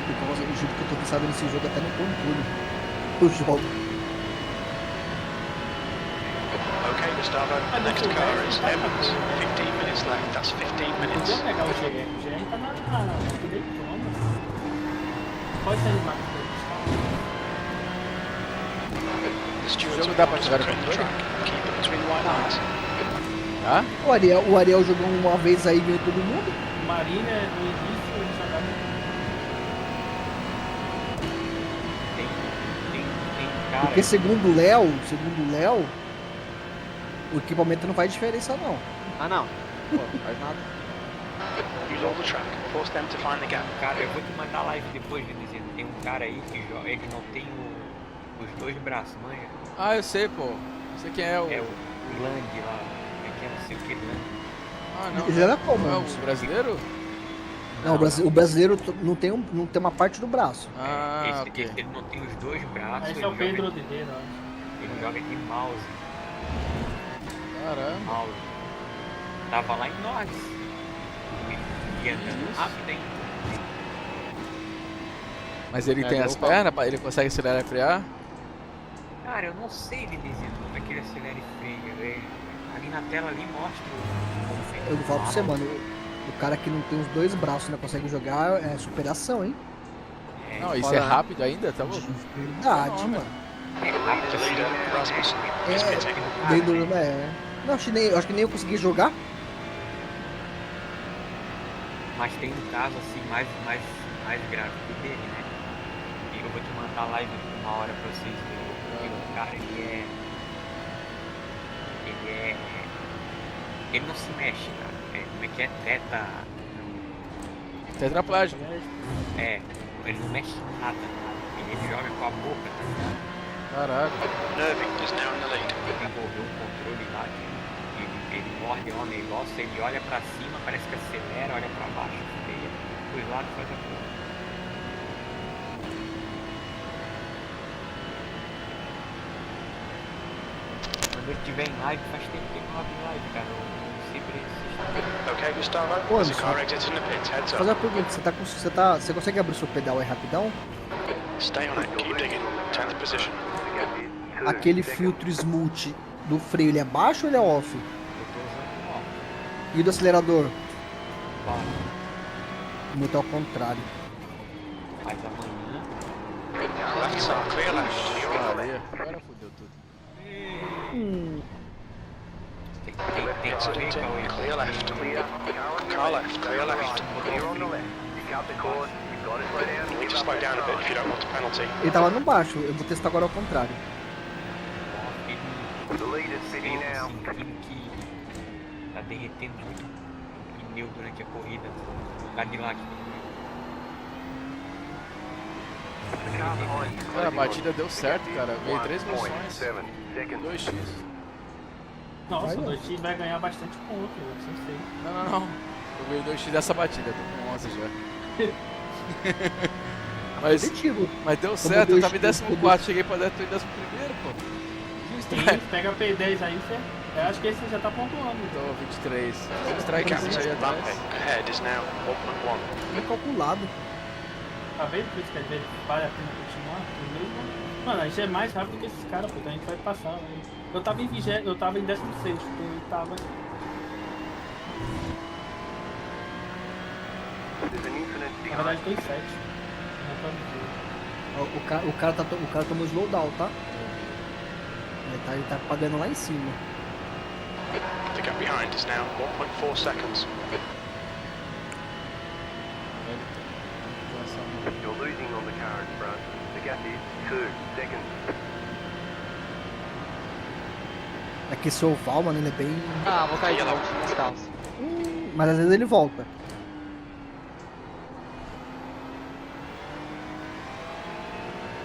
Por causa do jeito que eu tô pensando nesse jogo, até no controle. O jogo. Okay, Gustavo, the next car is Evans. 15 minutes left. That's 15 minutes. Podia pegar o GR. O GR tá na Daytona. Pode sair mais The stewards jogo will dá pra want to jogar no clear the controle? track. Keep it between white lines. Tá? O Ariel jogou uma vez aí e ganhou todo mundo. o Marina, no início, ele jogava. Tem cara. Porque segundo o Léo, o equipamento não faz diferença não. Ah não. Pô, não faz nada. Use all the track. Force them to find the gap. Cara, eu vou te mandar live depois, Vinicius. Tem um cara aí que joga, ele não tem os 2 braços, manja? Ah, eu sei, pô. Sei quem é o. É o Land lá. Como é que é? Não sei o que Land. Ah, não. Ele era como? Não é o brasileiro? Não, o brasileiro não tem uma parte do braço. Ah, esse, ok. esse ele não tem os 2 braços. Esse ele é o joga- Pedro Odiveira, eu acho. Ele joga de mouse. Caramba. Mouse. Tava lá em Norris. E andando rápido, hein? Mas ele É, tem deu as pau. pernas? Ele consegue acelerar e frear? Cara, eu não sei ele dizer como é que ele acelera e freia. Ali na tela ali mostra como feito. Eu falo pra você, mano, o cara que não tem os 2 braços e não consegue jogar é superação, hein? Não, isso fora, é né? rápido ainda? Tá louco? Verdade, mano. É rápido The assim. leader, Rasmussen, is pitting. Dentro, não, acho que nem eu consegui jogar. Mas tem um caso assim mais grave que o dele, né? E eu vou te mandar a live uma hora pra vocês verem. O cara, ele não se mexe, cara. Como é que é? Tetraplágico. Ele não mexe nada. Ele joga com a boca, tá ligado? Caraca. Nerving is now in the lead. Desenvolveu um controle lá de Ele morde lá o negócio, ele olha pra cima, parece que acelera, olha pra baixo, freia, dos lados faz a curva. Quando ele estiver em live, faz tempo que ele não abre live, cara. Eu sempre assisto. Okay, Gustavo. Pô, There's a car exit in the pits. Heads Vou fazer uma up. pergunta, você consegue abrir o seu pedal aí rapidão? Stay on it. Keep digging. 10th position. Aquele filtro smooth do freio, ele é baixo ou ele é off? Eu tô usando ó, E do acelerador? bala. O meu tá ao contrário. Mas amanhã. Left side. Clear left. You're on. Aí, agora fudeu tudo. Tem que ver, Incident Cauê. in. Clear left. Car left. Clear left. You're on the left. You cut the course. You've got to slow down. You need to slow down a bit if you don't want a penalty. Ele tava no baixo, eu vou testar agora ao contrário. The lead is spinning now. Sentindo que tá derretendo muito o pneu durante a corrida. Cadillac. Cara, a batida deu certo, cara. Veio 3 posições. 1.7 seconds. 2x. Nossa, Vai, o 2x vai ganhar bastante ponto, eu não sei. Não. Eu veio 2x dessa batida, tô com 11 já. Positivo. Mas deu Como certo, eu tava em 2x, 14, cheguei pra dentro em 11º, pô. Sim, pega P10 aí, você. Eu acho que esse você já tá pontuando. Tô 23. The Strike gap aí to atrás. Mbappe ahead is now 1.1. Bem calculado. Tá vendo por isso que às vezes vale a pena continuar? Mesmo? Mano, a gente é mais rápido que esses caras, pô, então a gente vai passar. Né? Eu tava em 20, eu tava em 16º, eu tava. There's an incident Na verdade behind. tem 7. O cara tomou slowdown, tá? Ele tá pagando lá em cima. The gap behind is now 1.4 seconds. You're losing on the car in front. The gap is 2 seconds. Aqui esse oval, mano, ele é bem... Ah, vou cair de novo nas calças. Mas às vezes ele volta.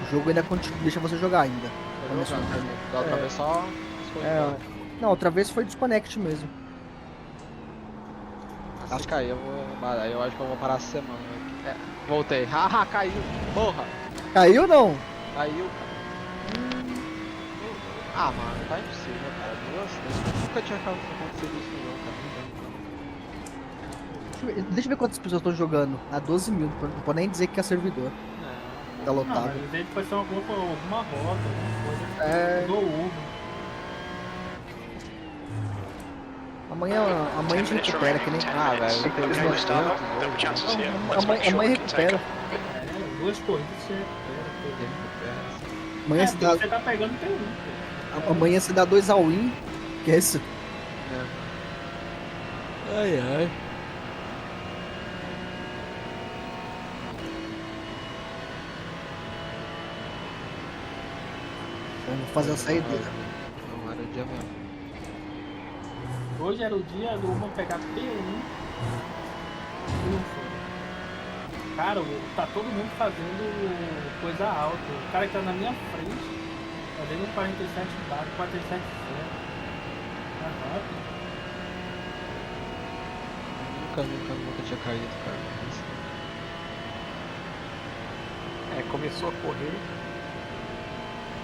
O jogo ainda continua, deixa você jogar ainda. Da outra vez só. Não, outra vez foi desconnect mesmo. Acho que caiu, eu acho que eu vou parar essa semana. É, voltei. Haha, caiu. Porra. Caiu ou não? Caiu, cara. Ah, mano, tá impossível, cara. Nunca tinha acontecido isso não, cara. Deixa eu ver quantas pessoas estão jogando. Ah, 12 mil, não pode nem dizer que é servidor. Tá Não, lotado. mas ele pode ser alguma rota, alguma coisa. É. Do Uber. Amanhã a gente recupera, que nem... Ah, velho, eu tenho Okay, Gustavo. Double chances here. Let's make sure Amanhã we can take recupera. off. 2 corridas você recupera. Amanhã se dá, Você tá pegando P1. amanhã se dá 2 all-in. Que é isso? Ai, ai. Vamos fazer a saída. Não era o dia mesmo. Hoje era o dia do Uma pegar P1 e não foi. Cara, tá todo mundo fazendo coisa alta. O cara que tá na minha frente fazendo 47 barra, 47 0. Tá rápido. Nunca tinha caído, cara. Começou a correr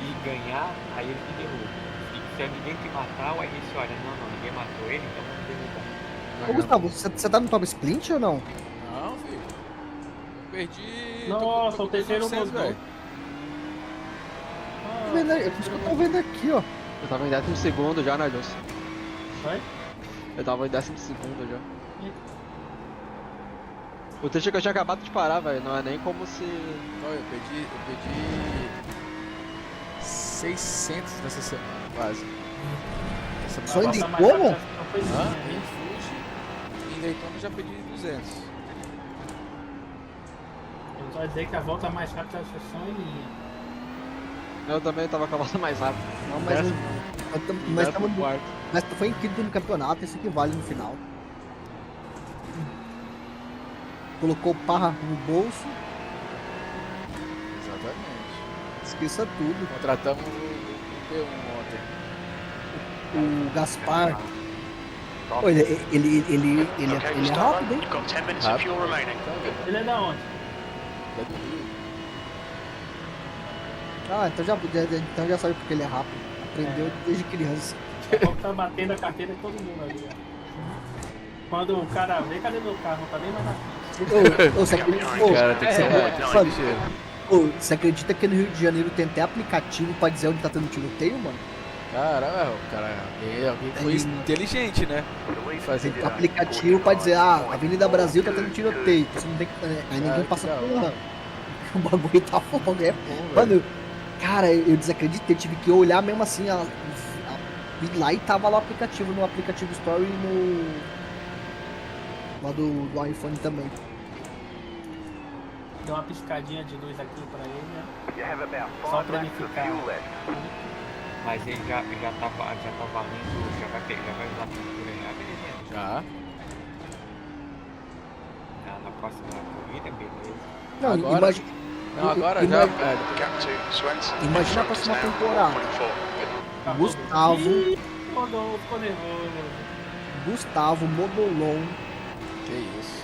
e ganhar, aí ele me derruba. E se ninguém te matar, o RS olha, não, ninguém matou ele, então vamos derrubar. Ô Gustavo, você tá no top splint ou não? Não, filho. Eu perdi. Nossa, tô o terceiro 900, mudou. velho. É por isso que eu tô vendo aqui, ó. Eu tava em 12º já, né, Joss? Vai? Eu tava em 12º já. O trecho que eu tinha acabado de parar, velho, não é nem como se... Olha, eu perdi 600 nessa semana, quase. Essa Só semana em Volta Daytona? mais rápido, essa coisinha Hã? aí. Em Fuji, em Daytona eu já perdi 200. Eu só ia dizer que a volta mais rápida da sessão é minha. Eu também tava com a volta mais rápida. Não, mas nós estamos... quarto. Mas foi em quinto no campeonato, isso equivale no final. Colocou Parra no bolso, Exatamente. esqueça tudo. Contratamos o P1 ontem. O Gaspar Pô, ele é rápido, hein? You've got 10 minutes of fuel remaining. Ele é da onde? É do Rio. Ah, então já sabe porque ele é rápido. Aprendeu desde criança. O tá batendo a carteira de todo mundo ali, ó. Quando o cara vê, cadê meu carro? Tá nem mais na pista. Ô, você acredita, ô, Cara, tem que ser muito mano, ligeiro. ô, você acredita que no Rio de Janeiro tem até aplicativo pra dizer onde tá tendo tiroteio, mano? Caramba, o cara, alguém foi inteligente, né? Fazer Tem aplicativo pra dizer, Avenida Brasil tá tendo tiroteio. Você não tem que. Aí ninguém passa por lá. O bagulho tá fogo, Mano, cara, eu desacreditei, tive que olhar mesmo assim, ir lá e tava lá o aplicativo, no aplicativo Story e no. Lá do iPhone também. Deu uma piscadinha de luz aqui pra ele, né? You have about Só 5 pra ele laps of ficar. fuel left. Mas ele já tá valendo, já vai usar a pintura já, beleza? Já. Na próxima corrida, beleza. Não, Agora- imagina. Não, agora Ima- já. Gap to Swenson. Imagina a próxima temporada. 1.4. Tá Gustavo. Ih, rodou, ficou nervoso. Gustavo, Modolon, Que isso.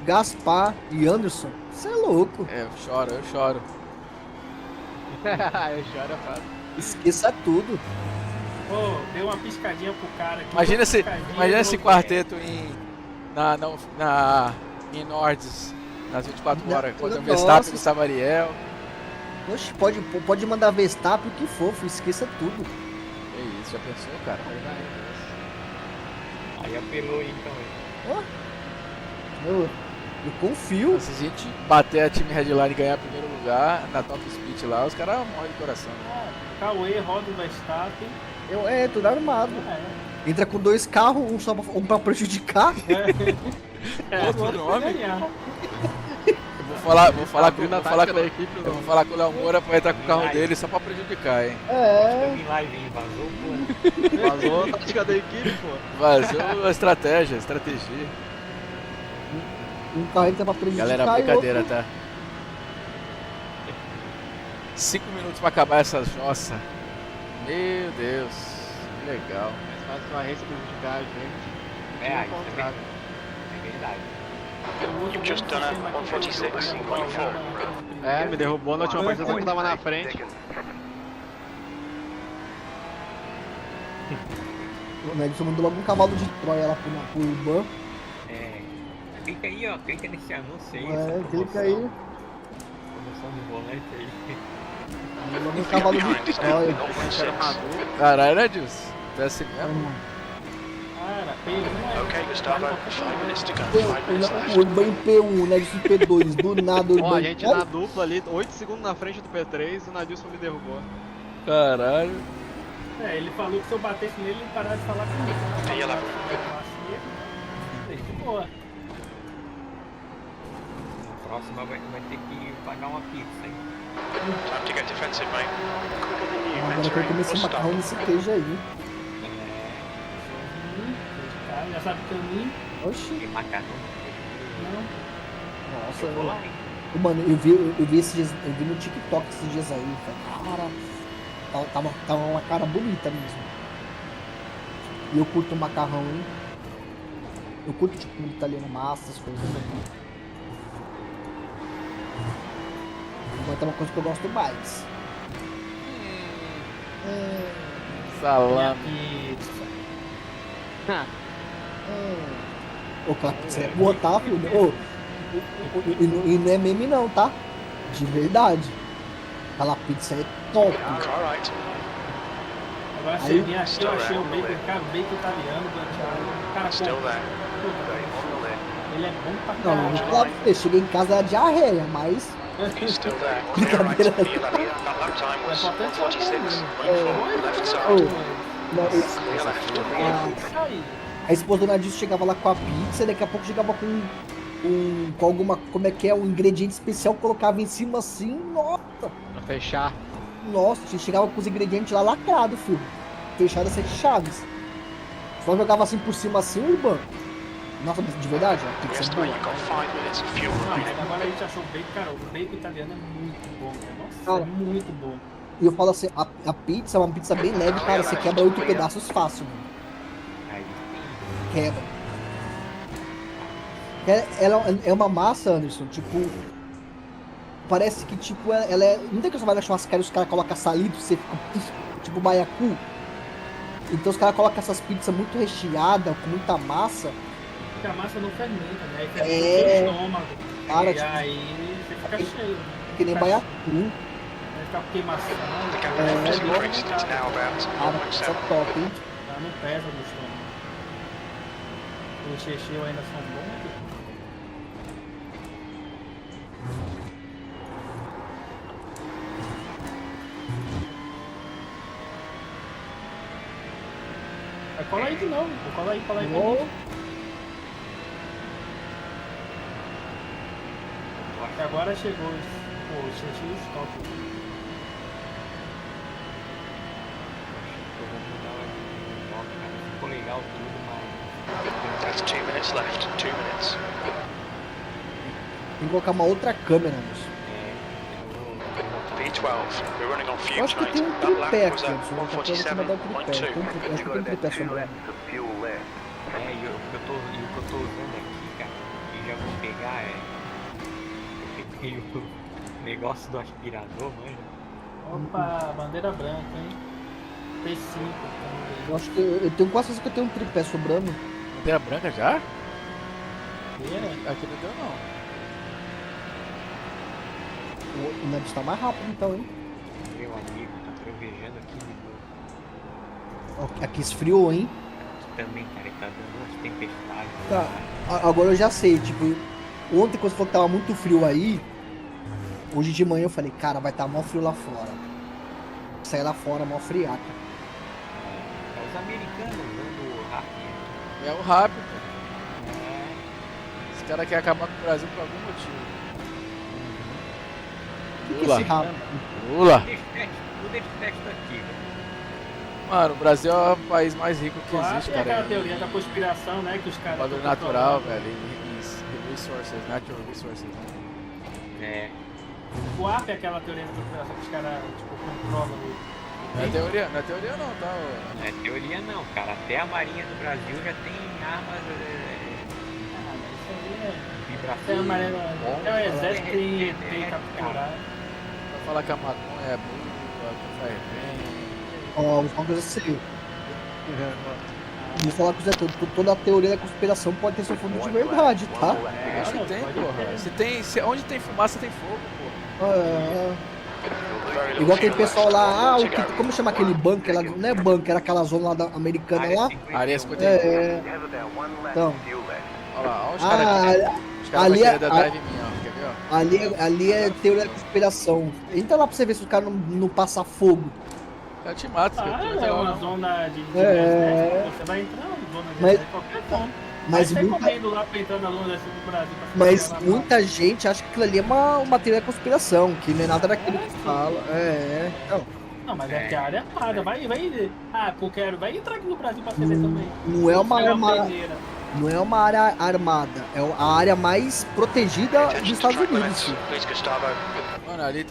Gaspar e Anderson. Você é louco. É, eu choro. Eu choro, fácil. Esqueça tudo. Pô, deu uma piscadinha pro cara aqui. Imagina esse piscadinha, esse pô, quarteto em Nordes, nas 24 horas, quando o Nossa. Verstappen e Gustavo Ariel. Oxe, pode mandar Verstappen o que for, filho, esqueça tudo. Que isso, já pensou, cara? Aí apelou aí também. Eu confio. Se a gente bater a time Redline e ganhar primeiro lugar na Top Speed lá, os caras morrem de coração. Cauê, roda o Verstappen. Tudo armado. É. Entra com 2 carros, um pra prejudicar. Outro outro nome? vai ganhar. Eu vou falar com da equipe, eu vou falar com o Léo Moura pra entrar com o carro dele só pra prejudicar, hein? Eu vim lá e vim, vazou, pô. Vazou a tática da equipe, pô. Vazou a estratégia. Um carro entra pra prejudicar. Galera, e brincadeira, outro- tá? 5 minutos pra acabar essa jossa. Meu Deus, que legal. Mais fácil uma race prejudicar a gente. É, ao contrário. É verdade. You've just done a 146.4. É, me derrubou na última partida que eu tava na frente. O Nelson mandou logo um cavalo de Troia lá pro Urban. É. Clica aí, ó. Clica nesse anúncio aí. É, essa clica aí. Promoção do volante aí. Mandou logo um cavalo de Troia. Caralho, né, Dilson? É assim mesmo? Cara, P1 Okay, Gustavo, 5 minutes to go. 5 minutes left. O Urban em P1, Nelson em P2. Do nada, o Urban. Ó, a gente na dupla ali, 8 segundos na frente do P3 e o Nadilson me derrubou. Caralho. ele falou que se eu batesse nele, ele parava de falar comigo. Aí ela- De boa. Na próxima vai ter que pagar uma pizza, hein? Time to get defensive, mate. Quicker than you, Agora eu quero comer esse macarrão entering nesse queijo aí. Cara, já sabe que eu nem. Oxi. Tem macarrão. Não. Nossa, Eu vou lá, hein? Mano, eu vi esses dias, eu vi no TikTok esses dias aí, cara, tava uma cara bonita mesmo. E eu curto macarrão, hein? Eu curto tipo comida italiana, massa, essas coisas. Agora tem uma coisa que eu gosto mais. Salame. Pizza. Ô, aquela pizza é boa, tá, filho? Ô, e não é meme não, tá? De verdade. Aquela pizza é top. Alright. Agora Aí- você vem aqui, eu achei o bacon, cara, bacon italiano, brancheado. Cara, Still pô, there. ele é bom pra Não, caralho. não claro que eu cheguei em casa era diarreia, mas. He's still there. Alright, the 11. That lap time was 146.4. Left side. Ô, não, Clear left. Isso aí. a esposa do Nadilson chegava lá com a pizza e daqui a pouco chegava com alguma. Como é que é? Um ingrediente especial, colocava em cima assim, nossa! Pra fechar. Nossa, chegava com os ingredientes lá lacrado, filho. Fechado a 7 chaves. Só jogava assim por cima assim, Urban. Nossa, de verdade, a pizza é Yesterday boa. you got 5 minutes of fuel Não, remaining. mas agora a gente achou o bacon, cara, o bacon italiano é muito bom, cara. Nossa, Cara. é muito bom. E eu falo assim, a pizza é uma pizza bem leve, cara. Você quebra 8 pedaços fácil, mano. Aí, quebra. Ela é uma massa, Anderson, tipo... Parece que, tipo, ela é... Não tem que você vai na churrascaria e os caras colocam salitre, você fica... Tipo, baiacu. Então os caras colocam essas pizzas muito recheadas, com muita massa. Porque a massa não fermenta, né? Aí fermenta É. o estômago. Cara, E tipo, aí você fica cheio, né? que nem baiacu. Vai ficar com queimação. The gap left has increased. It's now about Cara, isso é 1.7. top, hein? Tá, não pesa no estômago. Os recheio ainda são bons. Vai, cola aí de novo. Cola aí. Oh. Até agora chegou os recheios top. Ficou legal tudo, mas... That's 2 minutes left. 2 minutes. Tem que colocar uma outra câmera, moço. V12. We're running on Eu fumes, acho que mate. tem um That lap tripé was aqui, at Anderson. Eu tô falando do tripé. 147.2. Acho que tem um tripé You've got sobrando. about 2 laps of fuel left. E o que eu tô usando aqui, cara, e já vou pegar eu peguei o negócio do aspirador, manja. Opa, bandeira branca, hein? P5. Eu acho que eu tenho quase certeza que eu tenho um tripé sobrando. Bandeira branca já? Bandeira? Aqui não deu não. O Ned tá mais rápido então, hein? Meu amigo, tá trovejando aqui de novo. Ó, aqui esfriou, hein? Também, cara, ele tá dando umas tempestades. Tá, agora eu já sei, tipo, ontem quando você falou que tava muito frio aí, hoje de manhã eu falei, cara, vai estar mó frio lá fora. Sair lá fora, mó friaca. É os americanos usando o rápido. É o rápido. É, Esse cara quer acabar com o Brasil por algum motivo. O que é Lula. esse rápido? Lula. tudo esse texto aqui, velho. Mano, o Brasil é o país mais rico que Claro, existe, tem aquela cara. teoria da conspiração, né? Que os caras. Bagulho tão natural, controlando. velho. E resources, natural resources. É, O AP é aquela teoria da conspiração que os caras, tipo, controlam o. Não é teoria não, tá? ô? não é teoria não, cara. Até a Marinha do Brasil já tem armas Ah, mas isso aí é. vibração. É uma é o exército que tem capturar. Vai falar que a maconha é boa, que faz bem. Ó, vou falar uma coisa séria. Vou falar com o Zé todo. Toda a teoria da conspiração pode ter seu fundo de verdade, tá? Acho que tem, pode porra. ter. Onde tem fumaça tem fogo, porra. Very Igual little aquele fuel pessoal left. lá, One to go. como chama aquele bunker lá? Não é bunker, era aquela zona lá da americana lá. Área 51. É, You have about 1 lap Então. of fuel left. Olha lá, olha os caras ah, aqui. Os caras ali vão é- querer dar drive em mim, ó. Quer ver, ó? ali é teoria da conspiração. Entra lá pra você ver se o cara não passa fogo. Eu te mato, filho. Ah, Tu vai é lá, uma não. zona de É. deserto, você vai entrar na zona de Mas- deserto, qualquer zona. Mas Aí sai muita, correndo lá pra entrar na zona de deserto do Brasil. pra mas ficar lá muita gente acha que aquilo ali é uma teoria da conspiração, que não é nada daquilo que fala. Então, Não, mas é porque a área é armada. Vai. Ah, porque vai entrar aqui no Brasil pra você ver também. não é uma Pegar arma, peneira. não é uma área armada, é a área mais protegida dos Attention to Estados track Unidos. limits. Filho. Please, Gustavo. Mano, ali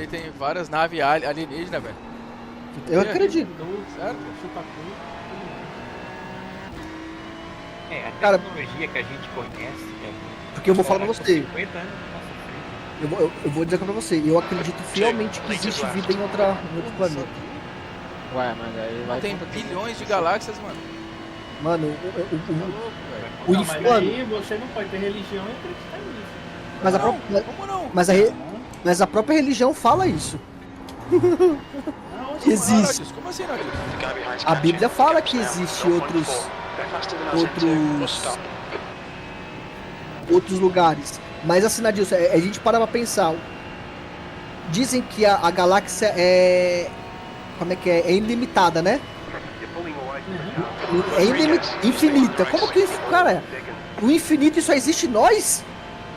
tem várias naves alienígenas, velho. Eu acredito. Certo? Chupa tudo. É, a Cara, tecnologia que a gente conhece, Porque eu vou falar pra com você, 50 anos na nossa frente. eu vou dizer pra você, eu acredito fielmente que existe vida em outro planeta. Ué, mas aí vai. Tem bilhões de galáxias, mano. Mano, Tá louco, velho. o Não, mas mano, aí você não pode ter religião e acreditar nisso. mas a Não, própria, como não? mas a própria religião fala isso. Não, Existe. Como assim, Nadius? The guy behind's A catching. Bíblia fala que Now, existe 0.4. outros Go faster than us into. We'll stop. lugares. Mas assim, Nadilson, a gente para pra pensar. Dizem que a galáxia é. Como é que é? É ilimitada, né? You're pulling away from the car. É infinita. Como que isso, cara? O infinito e só existe nós?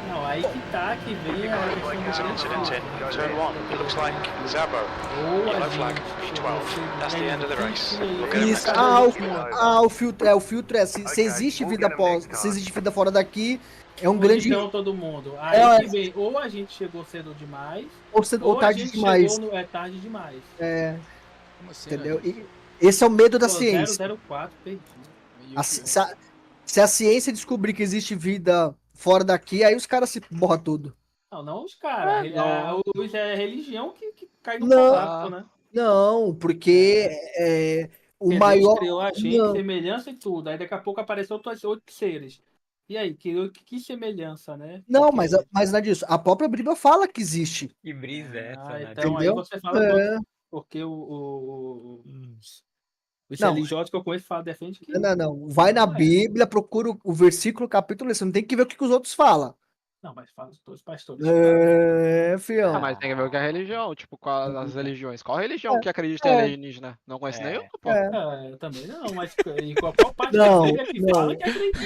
Não, aí que tá, que vem a There's an questão incident do in turn 1. It looks like Zabo. Ou Yellow a flag, gente V12. That's the end of the race. We'll get him Isso. next. O filtro é. Se existe vida após. Se existe vida fora daqui, é um grande. Então todo mundo. Aí É, que vem, ou a gente chegou cedo demais, Ou a tarde gente demais. chegou no, tarde demais. É, Como assim, entendeu? Nadius? E esse é o medo da Pô, ciência. 004, perdi. A ci- sa- Se a ciência descobrir que existe vida fora daqui, aí os caras se borra tudo. Não os caras. não. É a religião que cai no Não. colapso, né? Não, porque o Porque maior. Deus criou a gente, Não, semelhança e tudo. Aí daqui a pouco apareceu outros seres. E aí, que semelhança, né? não, Porque- mas não é disso. A própria Bíblia fala que existe. Que brisa é essa, né? então aí Entendeu? você fala É. porque os Não. religiosos que eu conheço defende que. Não. Vai na Não é. Bíblia, procura o versículo, o capítulo, você não tem que ver o que os outros falam. Não, mas fala todos os pastores. Fião. Mas tem que ver o que é religião, tipo, qual as religiões. Qual religião que acredita em É. alienígena? Não conheço nenhuma, pô. Eu também não, mas em qual parte Não, da Bíblia que não. fala que acredita?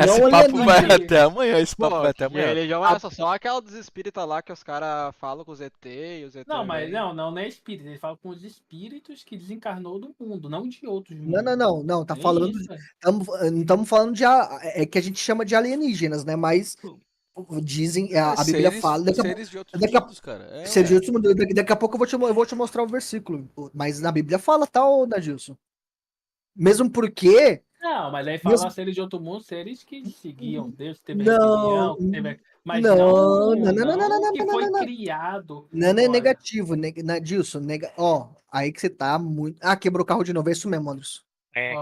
Esse Não, papo vai alienígena. até amanhã, esse papo Pô, vai até que amanhã. religião é essa? Só aquela dos espíritas lá que os caras falam com os ET e os ET. Não, mas vêm. não é espírito. Ele fala com os espíritos que desencarnou do mundo, não de outros mundos. Não. Tá É falando. isso, Não estamos falando de. É que a gente chama de alienígenas, né? Mas dizem. A Bíblia fala. Seres de outros daqui a- mundos, cara. Seres de outros mundos. Daqui a pouco eu vou te mostrar o versículo. Mas na Bíblia fala, tá, ô Nadilson? Mesmo porque. Não, mas aí Mesmo- fala seres de outro mundo, seres que seguiam Deus, teve Não, rebelião, mas não, não que foi criado. Não é Olha, negativo, Nadilson. Ó, aí que você tá muito. Ah, quebrou o carro de novo. É isso mesmo, Anderson.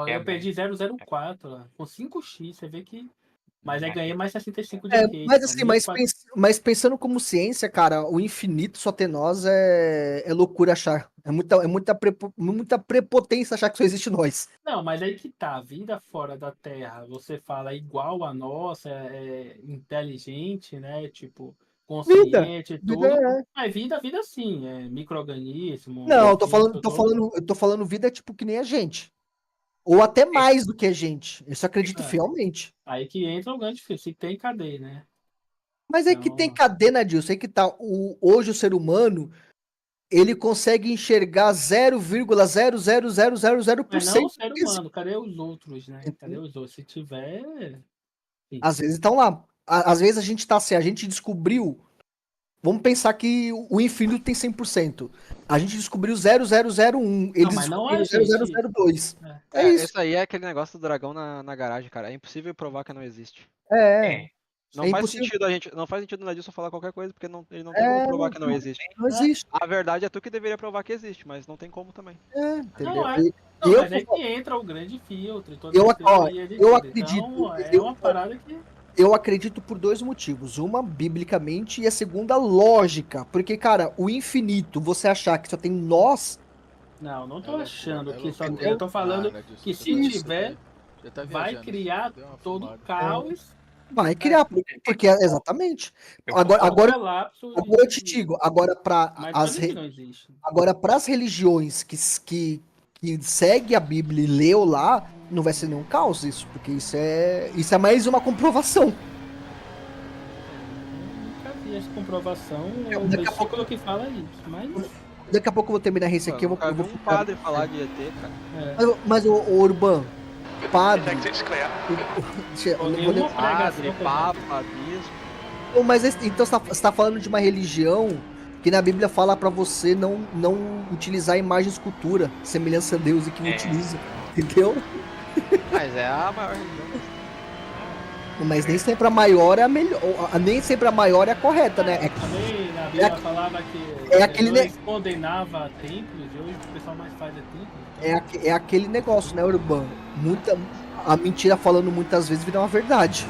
eu perdi 004, ó, com 5x, você vê que. Mas aí ganhei mais 65 de Mas hate, assim, ó, mas pensando como ciência, cara, o infinito só ter nós é loucura achar. É muita prepotência achar que só existe nós. Não, mas aí que tá, a vida fora da Terra, você fala igual a nossa, é inteligente, né? Tipo, consciente e tudo. Vida Mas vida sim, é micro-organismo. Não, eu bicho, tô falando vida tipo que nem a gente. Ou até mais do que a gente. Isso eu acredito fielmente. Aí que entra o grande filho, se tem cadeia, né? Mas é que tem cadê, Nadilson? Aí que tá. Hoje o ser humano, ele consegue enxergar 0,00000%. Mas não o ser humano, cadê os outros, né? Cadê os outros? Se tiver. Sim. Às vezes estão lá. Às vezes a gente tá assim, a gente descobriu. Vamos pensar que o infinito tem 100%. A gente descobriu 0001. Eles mas não descobriram é 0002. É isso. Isso aí é aquele negócio do dragão na garagem, cara. É impossível provar que não existe. Não É faz impossível. sentido não faz sentido o Nadilson falar qualquer coisa, porque ele não tem como provar que não existe. Não existe. A verdade é tu que deveria provar que existe, mas não tem como também. Entendeu? Mas é que entra o grande filtro. Eu acredito. Então, é uma parada que. Eu acredito por dois motivos. Uma, biblicamente, e a segunda, lógica. Porque, cara, o infinito, você achar que só tem nós. Não tô achando que só loucura. tem. Eu tô falando que se tiver, vai criar todo o caos. Vai criar, porque exatamente. Agora eu te digo, agora para as religiões que segue a Bíblia e leu lá, não vai ser nenhum caos isso, porque isso é mais uma comprovação. Nunca vi essa comprovação. O versículo que fala isso, mas. Daqui a pouco eu vou terminar esse aqui. Eu vou um padre falar de ET, cara. Mas o Urban, padre. Padre, papa, bispo. Mas então você tá falando de uma religião que na Bíblia fala pra você não utilizar imagem e escultura, semelhança a Deus, e que não utiliza, entendeu? Mas é a maior religião. Mas nem sempre a maior é a melhor, nem sempre a maior é a correta, né? Também na Bíblia falava que eles condenava templos, e hoje o pessoal mais faz templos. É aquele negócio, né, Urbano? A mentira falando muitas vezes vira uma verdade.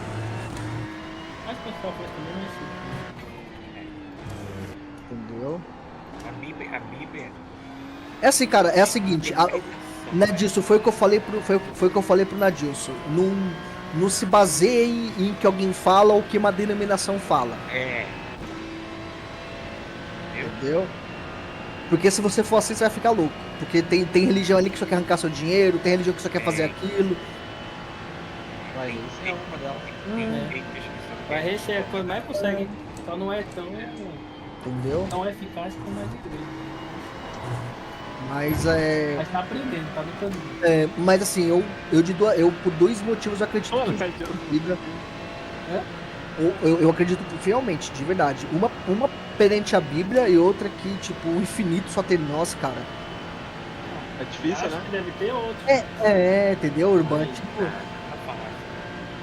Mas o pessoal faz também Entendeu? A Bíblia. É assim, cara, é a seguinte, Nadilson, foi o que eu falei pro Nadilson. Não se baseie em que alguém fala ou que uma denominação fala. Entendeu? Porque se você for assim, você vai ficar louco. Porque tem religião ali que só quer arrancar seu dinheiro, tem religião que só quer fazer aquilo. Mas isso é uma delas. Vai ser a coisa mais consegue, só não é tão. Entendeu? Não é eficaz como as igrejas. Mas Mas tá aprendendo, tá no caminho. mas assim, eu por dois motivos eu acredito eu acredito fielmente, de verdade. Uma perante a Bíblia e outra que, tipo, o infinito só tem nós, cara. É difícil, né? Acho que deve ter outro. Entendeu, Urbano? Tipo,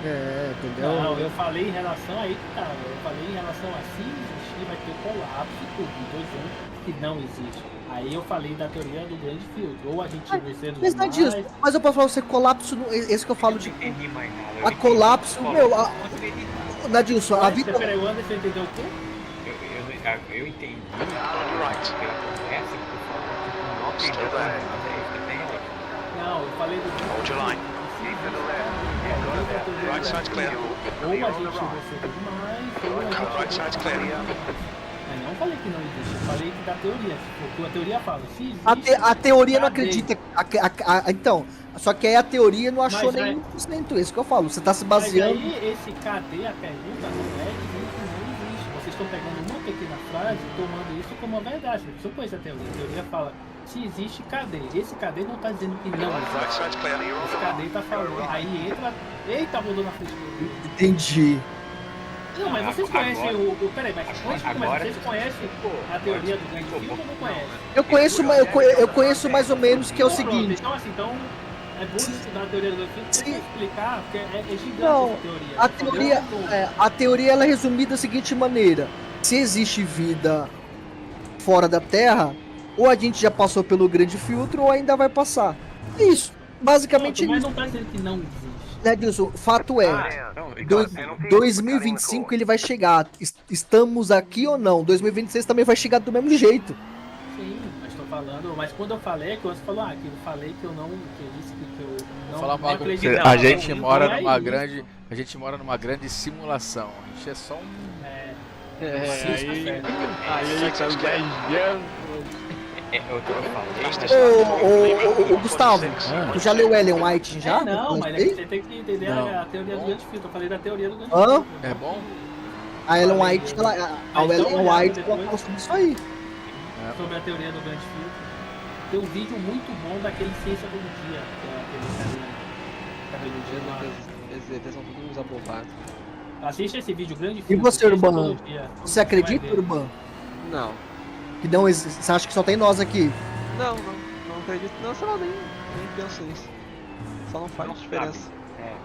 Entendeu? Não, eu falei em relação aí, cara. Eu falei em relação a se existir, vai ter colapso e tudo. Então, que não existe. Aí eu falei da teoria do grande filtro. Ou a gente você Mas não é disso. Mas eu posso falar você colapso, esse que eu falo Eu de. não entendi mais nada. A colapso, meu. Nadilson, a vida. Peraí, o Anderson entendeu o quê? Eu entendi. Right. Pela conversa que tu falou, que tu não aprendeu com nada, é extraterrestre. Não, eu falei do Hold your line. Right side's clear. Ou a gente recebeu demais, ou a gente. Right side's clear. Eu não falei que não existe, eu falei que da teoria. Porque a teoria fala, se existe. A teoria não cadê? acredita. Então, só que aí a teoria não achou Mas, nem 1%. Isso que eu falo. Você tá se Mas baseando. aí, esse cadê, a pergunta não é dizendo que não existe. Vocês estão pegando uma pequena frase e tomando isso como uma verdade. Você não conhece a teoria. A teoria fala, se existe, cadê? Esse cadê não está dizendo que não Right existe. side's clear. Esse cadê está falando. Aí entra. Eita, mudou na frente do. Entendi. Não, mas vocês conhecem Peraí, mas Agora- vocês conhecem a teoria do grande filtro ou não conhecem? Eu conheço mais ou menos que é o Então, pronto, seguinte. Então, assim, é bom estudar a teoria do grande filtro Sim. pra explicar, porque é gigante Não, essa teoria. a teoria ela é resumida da seguinte maneira: se existe vida fora da Terra, ou a gente já passou pelo grande filtro, ou ainda vai passar. Isso, basicamente Mas isso. não tá dizendo que não existe. Né, Dilson? Fato é, Então, 2025 ele vai chegar. Estamos aqui ou não? 2026 também vai chegar do mesmo jeito. Sim, mas tô falando. Mas quando eu falei, que você falou, que eu falei que eu não. Que eu disse que eu não. Vou falar uma não coisa pra você. acreditava. A gente Então, mora é numa isso. grande. A gente mora numa grande simulação. A gente é só um. Aí são 10 anos. eu falei, Ô, Gustavo, tu já leu Ellen White já? Não, mas Ei? você tem que entender Não. a teoria do grande filtro. Eu falei da teoria do grande Hã? filtro. É bom? A Ellen White, a Mas Ellen dá uma olhada White ela depois. fala sobre isso aí. Sobre a teoria do grande filtro. Tem um vídeo muito bom daquele Ciência Todo Dia, que é aquele Os ETs são todos abobados. Assiste esse vídeo, grande E filtro. você, Ciência Urbano? Todo Dia. Você acredita, vai ver. Urban? Não. Que não existe? Você acha que só tem nós aqui? Não acredito. Não, sei lá, nem penso nisso. Só não faz diferença.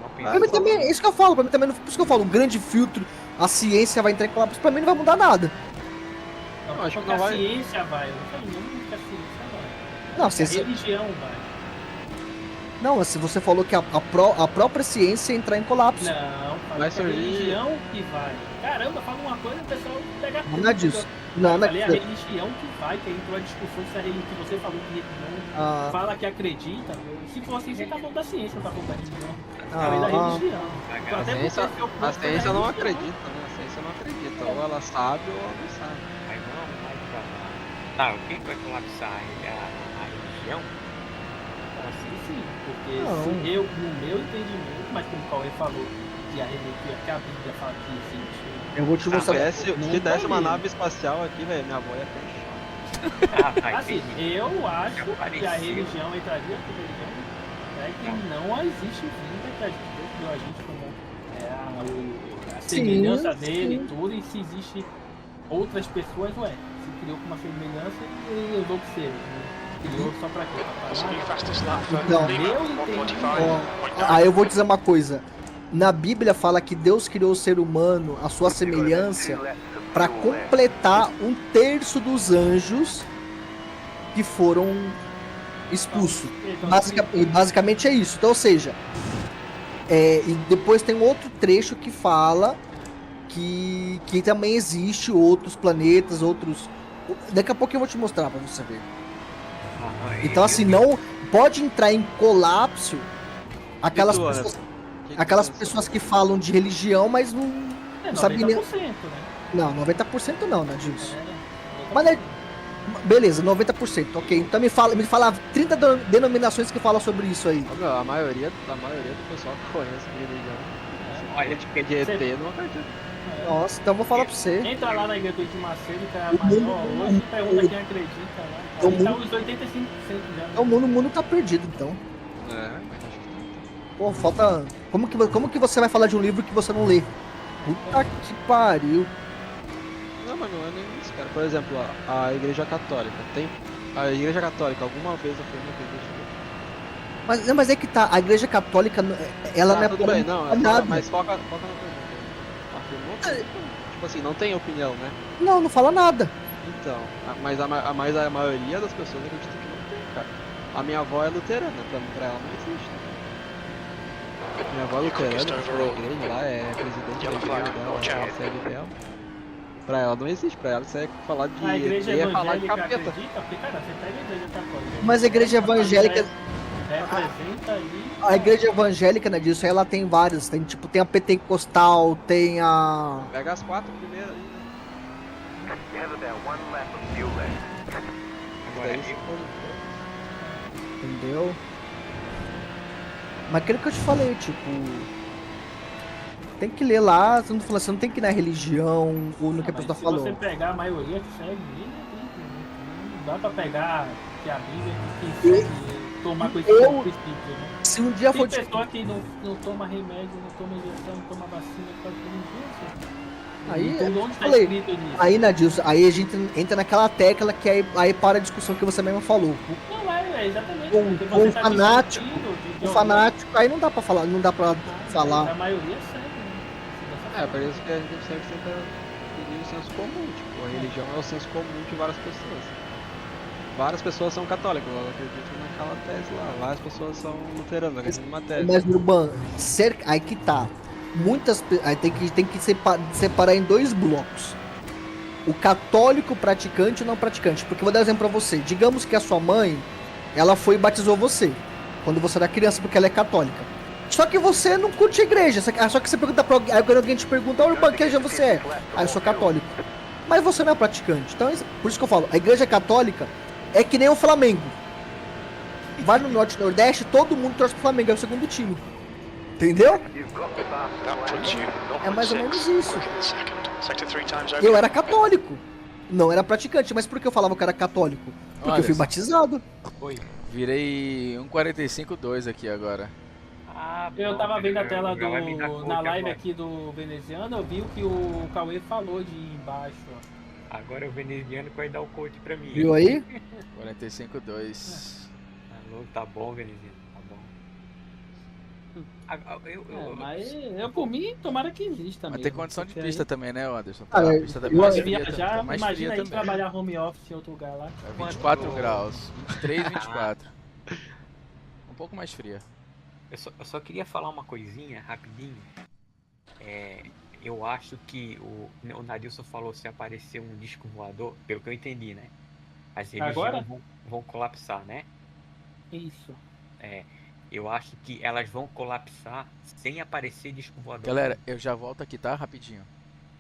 não Pra mim também, é isso que eu falo, pra mim também, por isso que eu falo, o grande filtro, a ciência vai entrar em colapso, pra mim não vai mudar nada. Não, acho que porque não a vai. ciência vai. Eu não falei não que a ciência vai. Não, A se, religião vai. não, se você falou que a própria ciência ia entrar em colapso. Não, Vai falei que a surgir- religião que vai. Caramba, fala uma coisa e o pessoal pega tudo. Nada disso. Não, Eu falei a religião que vai, que entrou a discussão se a religião que você falou que não Ah, fala que acredita. Se for assim, você tá falando da ciência, não tá falando da religião. Eu Ah, falei da ah. religião. Então, até porque se eu A fosse da ciência não religião, acredita, né? A ciência não acredita. Ou ela sabe ou ela não sabe. Mas não vai falar. O que vai colapsar? A religião? Assim sim, porque Não. se eu, no meu entendimento, mas como o Cauê falou, que a religião, que a Bíblia fala que existe. eu vou te mostrar. Se não desce uma falei. nave espacial aqui, velho, minha avó ia ter Assim, eu acho que a Apareceu. religião entraria com religião é que não existe vida que a gente Deus criou a gente como a semelhança Sim, dele sim. e tudo, e se existe outras pessoas, se criou com uma semelhança e usou que seja. Criou só pra quê? That's Pra the new parar? fastest lap for Então. Lima. Eu 145.9. Aí eu vou dizer uma coisa. Na Bíblia fala que Deus criou o ser humano à sua semelhança para completar 1/3 dos anjos que foram expulsos. Então, Basicamente é isso. Então, ou seja, e depois tem um outro trecho que fala que também existe outros planetas, outros. Daqui a pouco eu vou te mostrar para você ver. Então, assim, não pode entrar em colapso aquelas E tu, pessoas, Que aquelas pensa? pessoas que falam de religião, mas não é sabe 90%, nem. né? Não, 90% não, né, Dilson? É, Mas é- beleza, 90%, ok. Então me fala 30 denominações que falam sobre isso aí. Ô, meu, a maioria do pessoal que conhece de religião, Olha, de ET, não acredita. Nossa, então eu vou falar pra você. Entra lá na igreja do Edir Macedo, que é a O mundo- maior hoje, e pergunta quem acredita lá. o Aí tá mundo- uns 85% já. né? Então o mundo tá perdido, então. É, mas acho que Pô, falta. Como que você vai falar de um livro que você não lê? Puta que pariu. não, mas não é nem isso, cara. Por exemplo, a Igreja Católica. A Igreja Católica alguma vez afirmou que existe Deus? Mas é que tá, a igreja católica, ela não é tudo bem, não, nada. mas foca na pergunta. Afirmou? Tipo assim, não tem opinião, né? Não fala nada. Então, mas a maioria das pessoas acredita que não tem, cara. A minha avó é luterana, pra ela não existe. Minha avó é luterana, foi da igreja lá, é presidente da igreja dela, ela segue dela. Pra ela não existe, pra ela isso é falar de A igreja é falar de evangélica capeta. acredita? Porque, cara, você pega a igreja católica. Mas a igreja evangélica, Representa ali. a igreja evangélica, né, disso aí ela tem várias, tem tipo, tem a pentecostal, tem a... Pega as 4 primeiras aí, né? You have about 1 lap of fuel left. Daí se for... Entendeu? Mas aquilo que eu te falei, tipo... Tem que ler lá, você não tem que ir na religião, ou no que a pessoa Se falou. você pegar a maioria que segue ele, não dá pra pegar que a Bíblia que segue tomar com esse princípio, né? Se um dia for... Tem pessoa que não toma remédio, não toma injeção, não toma vacina, pode ter Aí, então, onde tá falei, escrito nisso? aí, Nadilson, aí a gente entra naquela tecla que aí para a discussão que você mesmo falou. Não é exatamente. Com porque você tá fanático, discutindo de O fanático, aí não dá pra falar, não dá pra falar. A maioria segue, né? É, por isso que a gente sempre tenta pedir o senso comum, tipo, a religião é o senso comum de várias pessoas. Várias pessoas são católicas, elas acreditam naquela tese lá, várias pessoas são luteranas, acreditam numa tese. Mas, Urban, aí que tá. Aí tem que separar em 2 blocos. O católico praticante e o não praticante. Porque eu vou dar um exemplo pra você. Digamos que a sua mãe, ela foi e batizou você quando você era criança, porque ela é católica. Só que você não curte a igreja. Só que você pergunta pra alguém, aí quando alguém te pergunta, Urban, que igreja você é? Ah, eu sou católico. Mas você não é praticante. Então, por isso que eu falo, a igreja católica é que nem o Flamengo. Vai no Norte e Nordeste, todo mundo torce pro Flamengo, é o segundo time. Entendeu? É mais ou menos isso. Eu era católico. Não era praticante, mas por que eu falava que era católico? Porque eu fui batizado. Oi. Virei 1:45.2 aqui agora. Eu tava vendo a tela na live aqui do veneziano, eu vi o que o Cauê falou de embaixo, ó. Agora o veneziano que vai dar o coach pra mim. Viu aí? 45.2. Alô, tá bom, veneziano, tá bom. Mas eu por mim, tomara que exista Mas mesmo. tem condição de pista também, né, Anderson? Ah, A pista tá eu mais acho fria, viajar, tá mais imagina fria aí também. trabalhar home office em outro lugar lá. É 24 graus, 23, 24. Um pouco mais fria. Eu só queria falar uma coisinha rapidinho. Eu acho que o Nadilson falou se aparecer um disco voador, pelo que eu entendi, né? As religiões vão colapsar, né? Isso. Eu acho que elas vão colapsar sem aparecer disco voador. Galera, eu já volto aqui, tá? Rapidinho.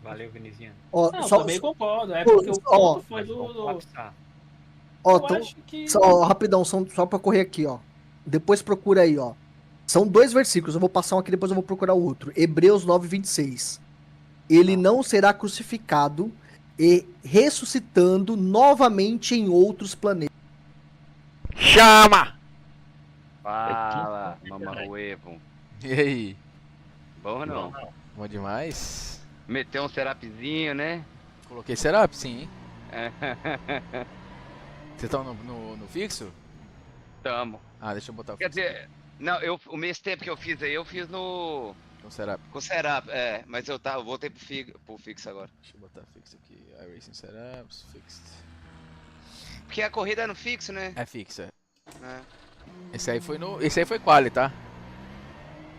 Valeu, veneziano. Ó, Não, também concordo. É porque o ponto foi Vão do... colapsar. Ó, Eu acho que... só rapidão, só pra correr aqui, ó. Depois procura aí, ó. São 2 versículos, eu vou passar um aqui, depois eu vou procurar o outro. Hebreus 9:26. Ele não será crucificado e ressuscitando novamente em outros planetas. Chama! Fala, Mamaruevo. E aí? Bom ou não? Bom demais? Meteu um serapzinho, né? Coloquei Serap, sim. Vocês estão no fixo? Tamo. Ah, deixa eu botar o Quer fixo. dizer, não, o mês tempo que eu fiz aí, eu fiz no... Com Serap. Com o Serap, mas eu voltei pro fixo agora. Deixa eu botar fixo aqui. iRacing Seraps, fixed. Porque a corrida é no fixo, né? É fixa. É. Esse aí foi quali, tá?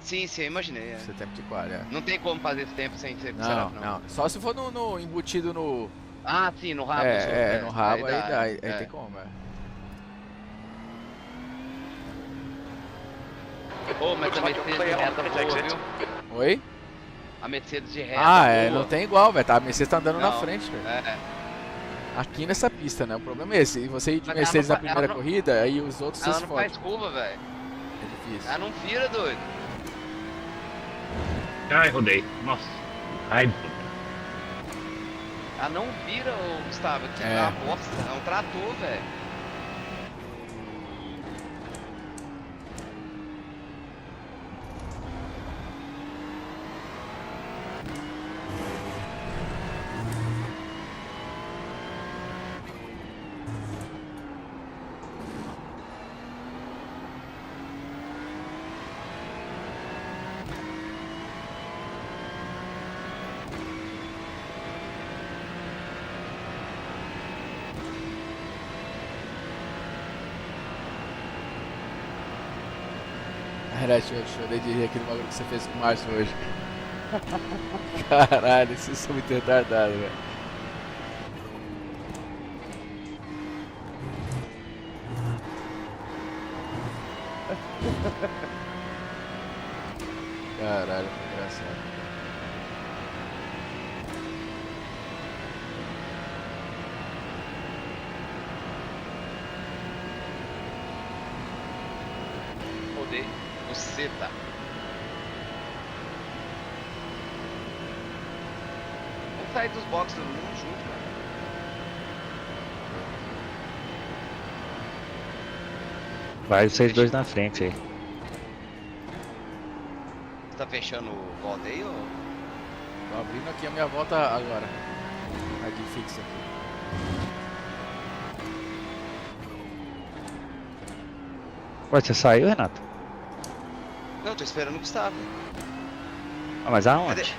Sim, eu imaginei. Esse é tempo de quali, é. Não tem como fazer esse tempo sem ser com o Não, Serap, não. Só se for no embutido no... Ah, sim, no rabo. no rabo, aí dá, aí tem como, Ô, mas a Mercedes de reta boa, viu? Oi? A Mercedes de reta boa. Não tem igual, velho. Tá? A Mercedes tá andando na Não, frente, velho. Aqui nessa pista, né? O problema é esse. E você ir de Mas Mercedes ela na não primeira corrida, aí os outros Ela vocês não fodem. faz curva, velho. É difícil. Ela não vira, doido. Ai, rodei. Nossa. Ai, Ela não vira, ô Gustavo. Que É. uma bosta. É um trator, velho. Renato, eu chorei de rir aquele bagulho que você fez com o Márcio hoje. Caralho, vocês são muito retardados, velho. Caralho, foi engraçado. Poder, você tá. Vamos sair dos boxes todo mundo junto, cara. Vai vocês dois na frente aí. Você tá fechando o volta aí ou? Tô abrindo aqui a minha volta agora. Aqui fixa aqui. Ué, você saiu, Renato? Não, tô esperando o Gustavo. Ah, mas aonde? Cadê?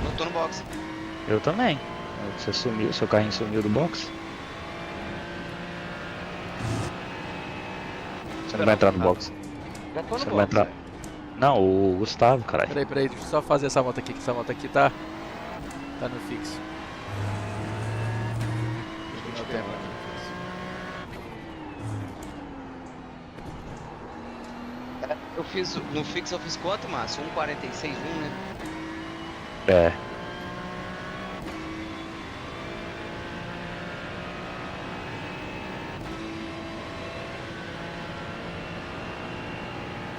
Eu tô no box. Eu também. Você sumiu, seu carrinho sumiu do box? Você não vai entrar no box. Já tô no Você box. não vai entrar. Não, o Gustavo, caralho. Peraí, deixa eu só fazer essa volta aqui, que essa volta aqui tá no fixo. Não tem mais. Eu fiz, no fixo eu fiz quanto, Márcio? 1,46,1, né? É.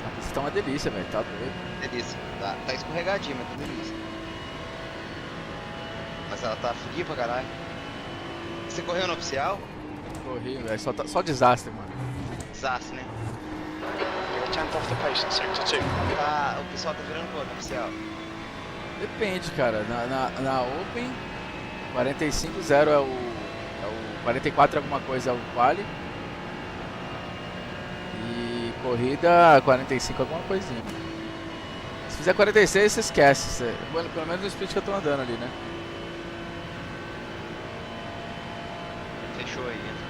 A pista tá uma delícia, velho, tá doido. Delícia. Tá escorregadinha, mas tá delícia. Mas ela tá fria pra caralho. Você correu no oficial? Corri, velho, só desastre, mano. Desastre, né? You're a tenth off the pace in sector 2. Tá, o pessoal tá virando quanto no oficial? Depende, cara. Na Open, 45,0 é o 44 alguma coisa é o quali. E corrida 45 alguma coisinha. Se fizer 46, você esquece. Bueno, pelo menos no speed que eu tô andando ali, né? Fechou aí, entra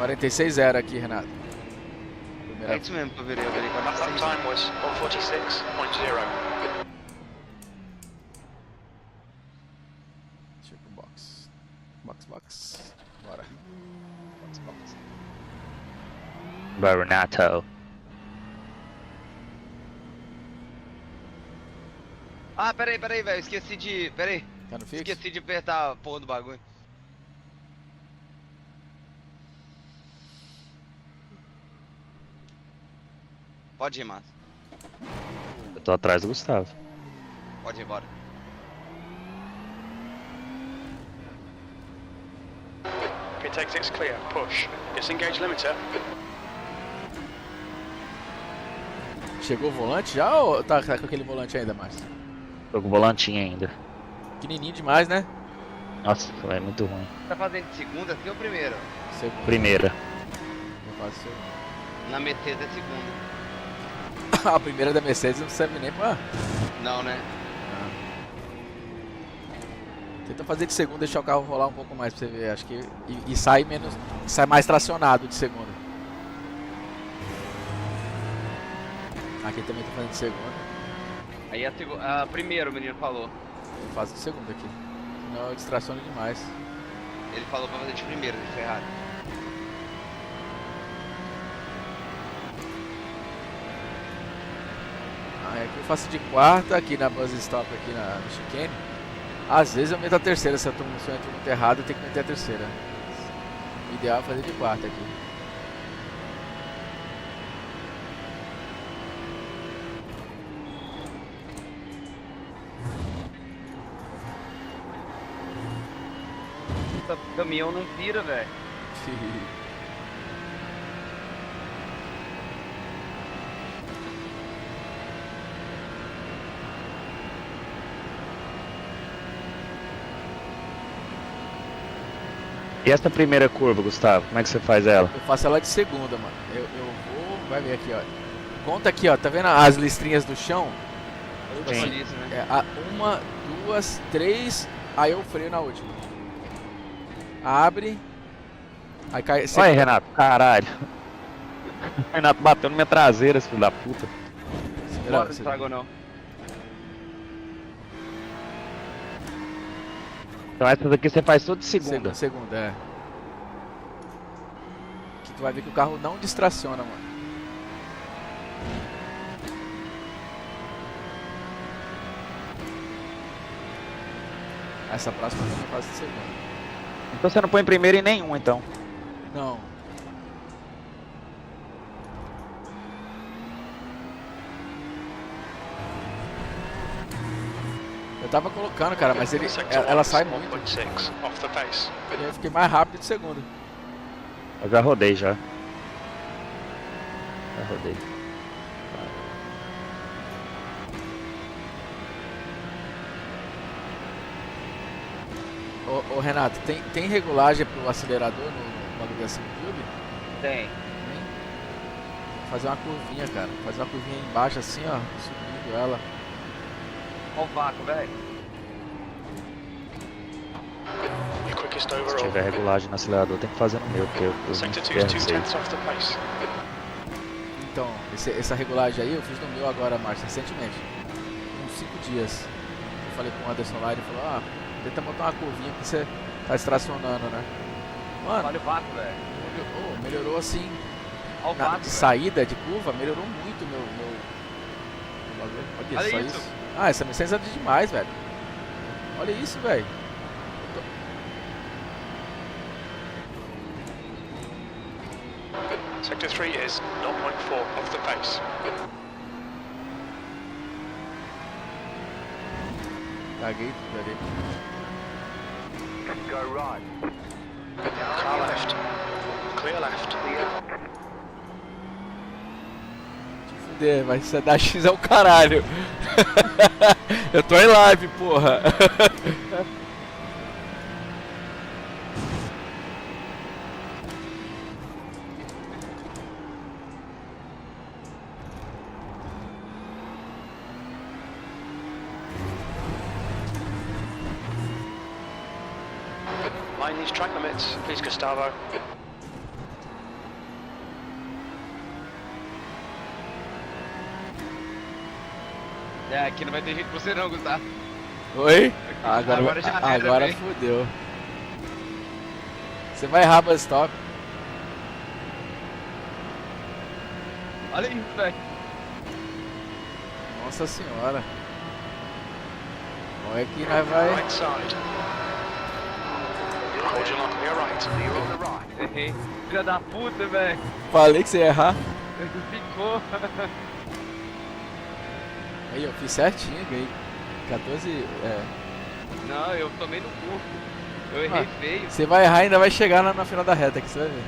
no box. 46,0 aqui, Renato. É isso mesmo que eu virei Lap 46. time was 146.0. Deixa eu ir pro box. Box. Bora. Box. Vai, Renato. Ah, peraí, velho. Esqueci de... Peraí. Tá no fixo? Esqueci de apertar a porra do bagulho. Pode ir, Márcio. Eu tô atrás do Gustavo. Pode ir embora. Pit exit's clear. Push. Disengage limiter. Chegou o volante já ou tá com aquele volante ainda, Márcio? Tô com o volantinho ainda. Pequenininho demais, né? Nossa, é muito ruim. Tá fazendo de segunda aqui ou primeiro? Segundo. Primeira. Eu faço segundo. Na Mercedes é segunda. A primeira da Mercedes não serve nem pra... Não, né? Tenta fazer de segunda, deixar o carro rolar um pouco mais pra você ver. Acho que... E sai menos... Sai mais tracionado de segunda. Aqui também tô fazendo de segunda. Aí a primeira o menino falou. Eu faço de segunda aqui. Senão eu distraciono demais. Ele falou pra fazer de primeira, de Ferrari. Aí aqui eu faço de quarta, aqui na bus stop, aqui no chicane. Às vezes eu meto a terceira, se eu entro muito errado, eu tenho que meter a terceira. O ideal é fazer de quarta aqui. O caminhão não vira, velho. E essa primeira curva, Gustavo, como é que você faz ela? Eu faço ela de segunda, mano. Eu vou... Vai ver aqui, ó. Conta aqui, ó. Tá vendo as listrinhas do chão? Sim. Isso, né? É, uma, duas, três... Aí eu freio na última. Abre... Aí cai... Olha aí, Renato, caralho. O Renato bateu na minha traseira, esse filho da puta. Não estragou não. Então essa daqui você faz toda segunda. Segunda, é. Que tu vai ver que o carro não distraciona, mano. Essa próxima também faz de segunda. Então você não põe primeiro em nenhum, então. Não. Eu tava colocando, cara, mas ela sai muito. 1.6 off the pace. E aí eu fiquei mais rápido de segundo. Eu já rodei já. Já rodei. Ô Renato, tem regulagem pro acelerador no bagulho assim no YouTube? Tem. Fazer uma curvinha, cara. Fazer uma curvinha aí embaixo assim, ó. Subindo ela. Olha o vácuo, velho. Your quickest Se overall. tiver regulagem no acelerador, tem que fazer no meu, porque eu Sector 2 não is 2 sei. tenths off the pace. Então, essa regulagem aí eu fiz no meu agora, Márcio, recentemente. Uns 5 dias. Eu falei com o Anderson lá e ele falou, tenta botar uma curvinha porque você tá distracionando, né? Mano, Olha o vácuo, velho. melhorou assim. Olha o vácuo, De saída, de curva, melhorou muito meu bagulho. Olha só isso. Essa Mercedes anda demais, velho. Olha isso, velho. Sector 3 is 0.4 off the pace. Caguei tudo ali. Go right. Car left. Clear left. Fuder, vai ser dar X é o caralho. Eu tô em live, porra. Mind these track limits, please, Gustavo. Aqui não vai ter jeito pra você não, Gustavo. Oi? já era, Agora véi. fudeu. Você vai errar bus stop. Olha isso, velho. Nossa senhora. Olha que nós vai. Right side. Hold your lock, you're right. You're on the right. Errei. Filha da puta, velho. Falei que você ia errar. Ficou. Aí, eu fiz certinho, ganhei 14. Não, eu tomei no cu. Eu errei feio. Você vai errar e ainda vai chegar na final da reta, que você vai ver.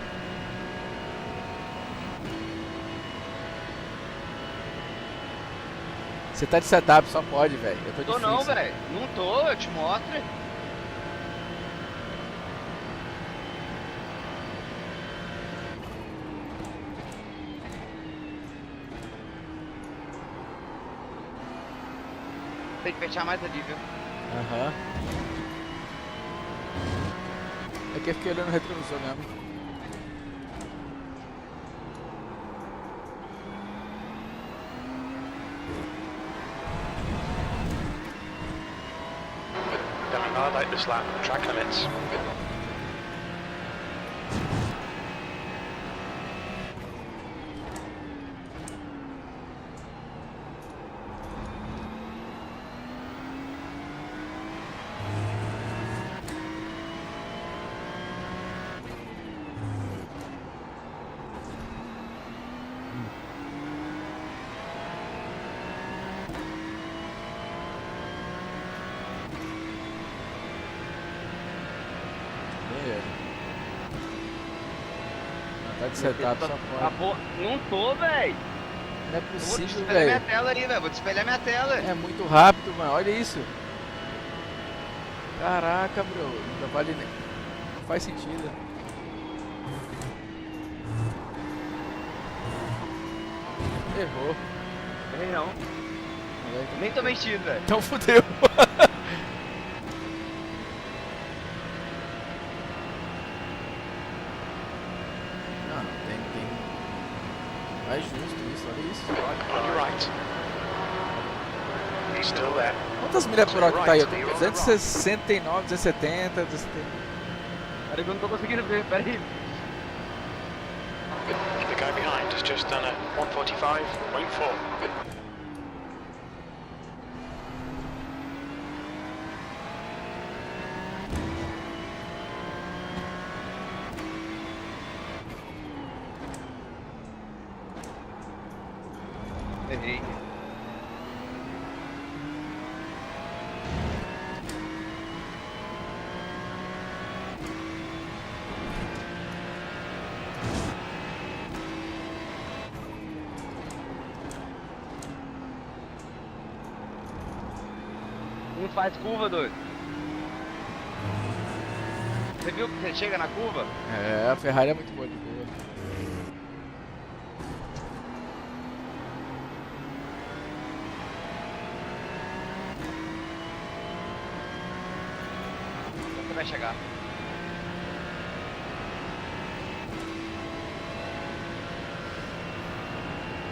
Você tá de setup, só pode, velho. Eu tô Tô difícil. não, velho. Não tô, eu te mostro. Tem que fechar mais ali, viu? Aham. É que eu fiquei olhando o retrovisor mesmo. Don't violate this lap, track limits. Tá de setup, só pode. Não tô, velho. Não é Vou te possível, espelhar minha velho. tela ali, velho. Vou te espelhar minha tela. É muito rápido, mano. Olha isso. Caraca, bro. Não vale nem. Não faz sentido. Errou. Errei não. Nem tô mentindo, velho. Então fudeu. Não, tem É justo isso, olha isso. On your right. He's still there. Quantas milhas por hora que tá aí? Eu tô com 269, 270, 270. Peraí que eu não tô conseguindo ver, peraí. The guy behind has just done a 145.4. Errei. Não faz curva, doido. Você viu que você chega na curva? É, a Ferrari é muito boa de boa. Você vai chegar.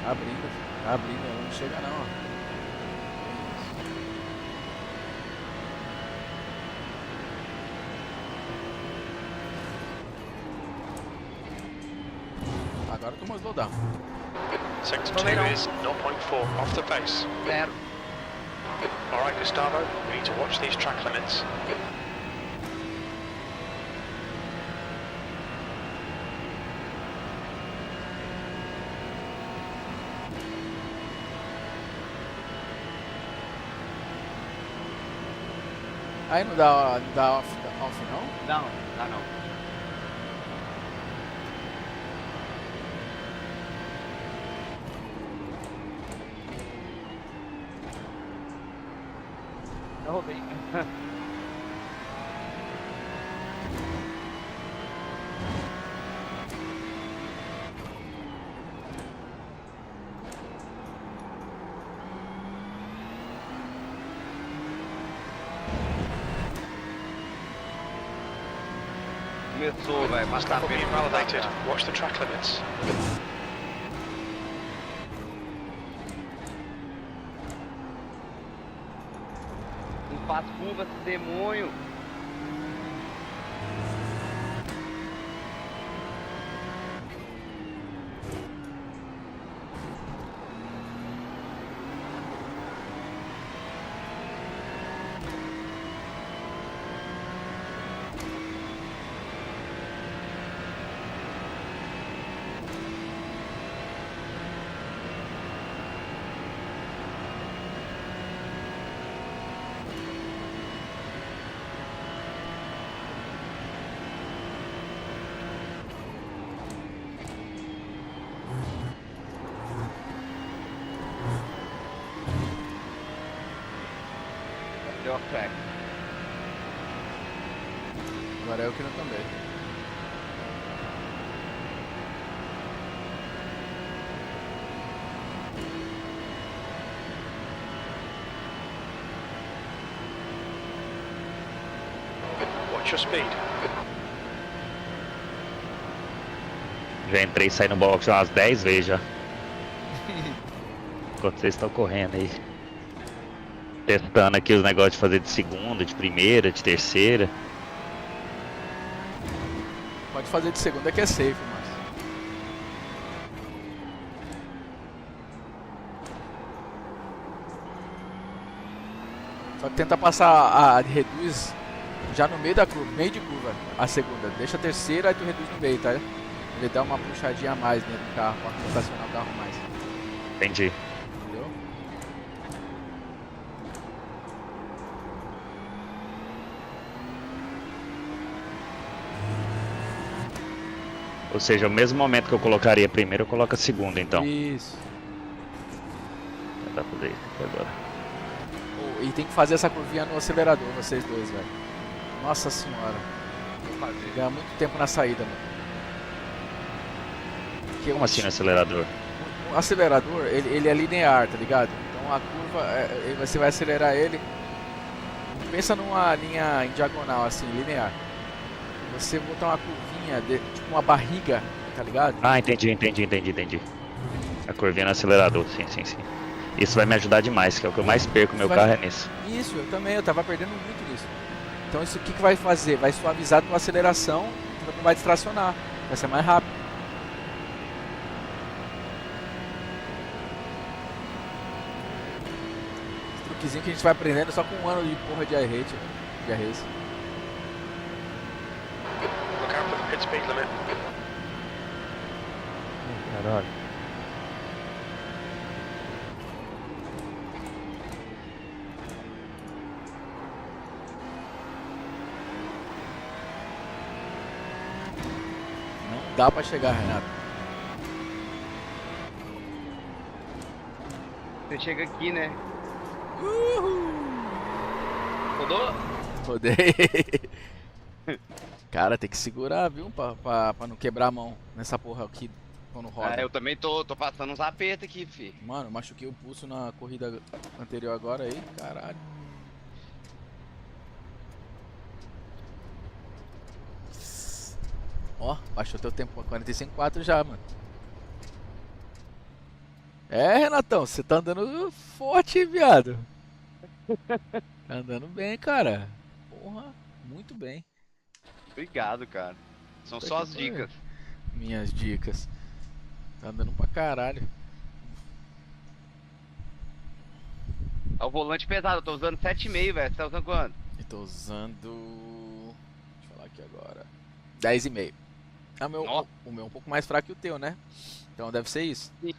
Tá abrindo, não chega não, ó. Agora tomou o slowdown. Sector 2 is 0.4 off the pace. Zero. Alright, Gustavo, we need to watch these track limits. Aí não dá off não? Não, dá não. Eu roubei. Começou, velho. Mas tá Gustavo being validated. Watch the track limits. Não faz curva, esse demônio. Deu off track. Agora eu que não também. Watch your speed. Já entrei e saí no box umas 10 vezes já. Enquanto vocês estão correndo aí. Testando aqui os negócios de fazer de segunda, de primeira, de terceira. Pode fazer de segunda que é safe, mas. Só que tenta passar a reduz já no meio da curva, meio de curva, a segunda. Deixa a terceira e tu reduz no meio, tá? Ele dá uma puxadinha a mais dentro do carro, pra rotacionar o carro mais. Entendi. Entendeu? Ou seja, o mesmo momento que eu colocaria a primeira, eu coloco a segunda, então. Isso. Tentar fazer isso aqui agora. Oh, e tem que fazer essa curvinha no acelerador, vocês dois, velho. Nossa senhora. Ganha muito tempo na saída, mano. Porque Como assim no acelerador? O acelerador, ele é linear, tá ligado? Então a curva, você vai acelerar ele. Pensa numa linha em diagonal, assim, linear. Você botar uma curvinha, tipo uma barriga, tá ligado? Ah, entendi. A curvinha no acelerador, sim. Isso vai me ajudar demais, que é o que eu mais perco no meu carro é nisso. Isso, eu também, eu tava perdendo muito nisso. Então isso o que vai fazer? Vai suavizar a tua aceleração, tu não vai distracionar, vai ser mais rápido. Esse truquezinho que a gente vai aprendendo só com um ano de porra de iRace. Look out for the pit speed limit. Caralho. Não dá pra chegar, Renato. Você chega aqui, né? Uhul! Rodou? Rodei. Cara, tem que segurar, viu? Pra não quebrar a mão nessa porra aqui quando roda. Ah, eu também tô passando uns apertos aqui, fi. Mano, eu machuquei o pulso na corrida anterior agora aí, caralho. Ó, baixou teu tempo pra 45,4 já, mano. É, Renatão, você tá andando forte, viado. Tá andando bem, cara. Porra, muito bem. Obrigado, cara. São só as dicas. Minhas dicas. Tá andando pra caralho. É o volante pesado, eu tô usando 7,5, velho. Você tá usando quanto? Eu tô usando... Deixa eu falar aqui agora. 10,5. O meu é um pouco mais fraco que o teu, né? Então deve ser isso. Sim,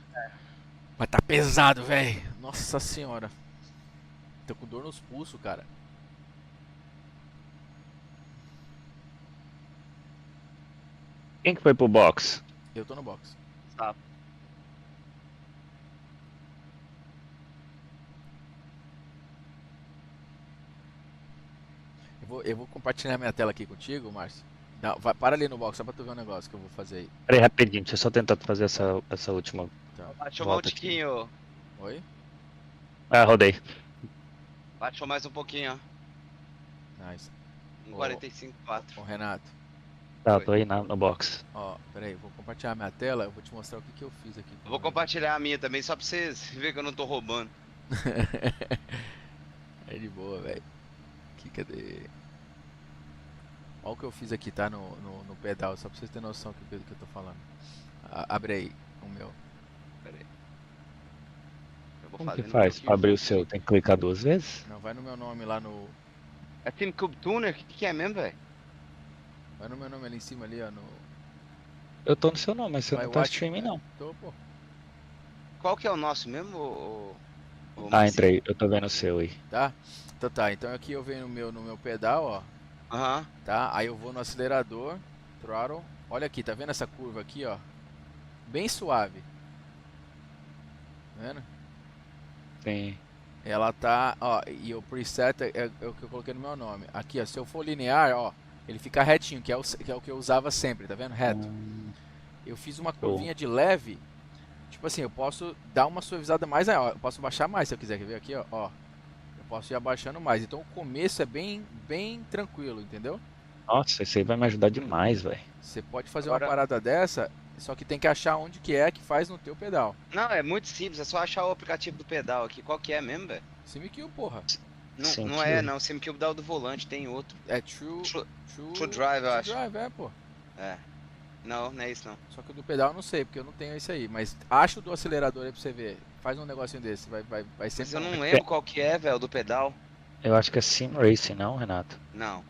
Mas tá pesado, velho. Nossa senhora. Tô com dor nos pulsos, cara. Quem que foi pro box? Eu tô no box. Tá. Eu vou compartilhar minha tela aqui contigo, Márcio. Para ali no box, só pra tu ver um negócio que eu vou fazer aí. Peraí, rapidinho, deixa eu só tentar fazer essa última. Tá. Baixou mais um tiquinho. Oi? Ah, rodei. Baixou mais um pouquinho, ó. Nice. 1,45,4. Ô, Renato. Tá, tô aí no box. Ó, peraí, vou compartilhar minha tela, eu vou te mostrar o que eu fiz aqui. Eu vou compartilhar a minha também, só pra vocês verem que eu não tô roubando. É de boa, velho. Cadê? Olha o que eu fiz aqui, tá? No pedal, só pra vocês terem noção do que eu tô falando. Abre aí o meu. Pera aí. Eu vou Como fazer que faz pra abrir o seu? Tem que clicar 2 vezes? Não, vai no meu nome lá no... É Team Cube Tuner? O que é mesmo, velho? Vai no meu nome ali em cima, ali, ó, no... Eu tô no seu nome, mas você Vai, não tá watch, streaming, não. Tô, pô. Qual que é o nosso mesmo, ô Ah, Marcinho? entrei. Eu tô vendo o seu aí. Tá? Então tá, então aqui eu venho no meu pedal, ó. Aham. Tá? Aí eu vou no acelerador, throttle. Olha aqui, tá vendo essa curva aqui, ó? Bem suave. Tá vendo? Sim. Ela tá, ó, e o preset é o que eu coloquei no meu nome. Aqui, ó, se eu for linear, ó, ele fica retinho, que é o que eu usava sempre, tá vendo? Reto. Eu fiz uma curvinha de leve, tipo assim, eu posso dar uma suavizada mais, ó, eu posso baixar mais se eu quiser, quer ver aqui, ó, eu posso ir abaixando mais. Então o começo é bem tranquilo, entendeu? Nossa, isso aí vai me ajudar demais, velho. Você pode fazer Agora- uma parada dessa, só que tem que achar onde que é que faz no teu pedal. Não, é muito simples, é só achar o aplicativo do pedal aqui. Qual que é mesmo, velho? SimQ, porra. Não, Sim, não que- é, não. SimQ dá o do volante, tem outro. É True Drive, eu acho. Drive, é, pô. É. Não, não é isso não. Só que o do pedal eu não sei, porque eu não tenho isso aí. Mas acha o do acelerador aí pra você ver. Faz um negocinho desse, vai Mas sempre... eu não lembro qual que é, velho, do pedal. Eu acho que é Sim Racing, não, Renato? Não.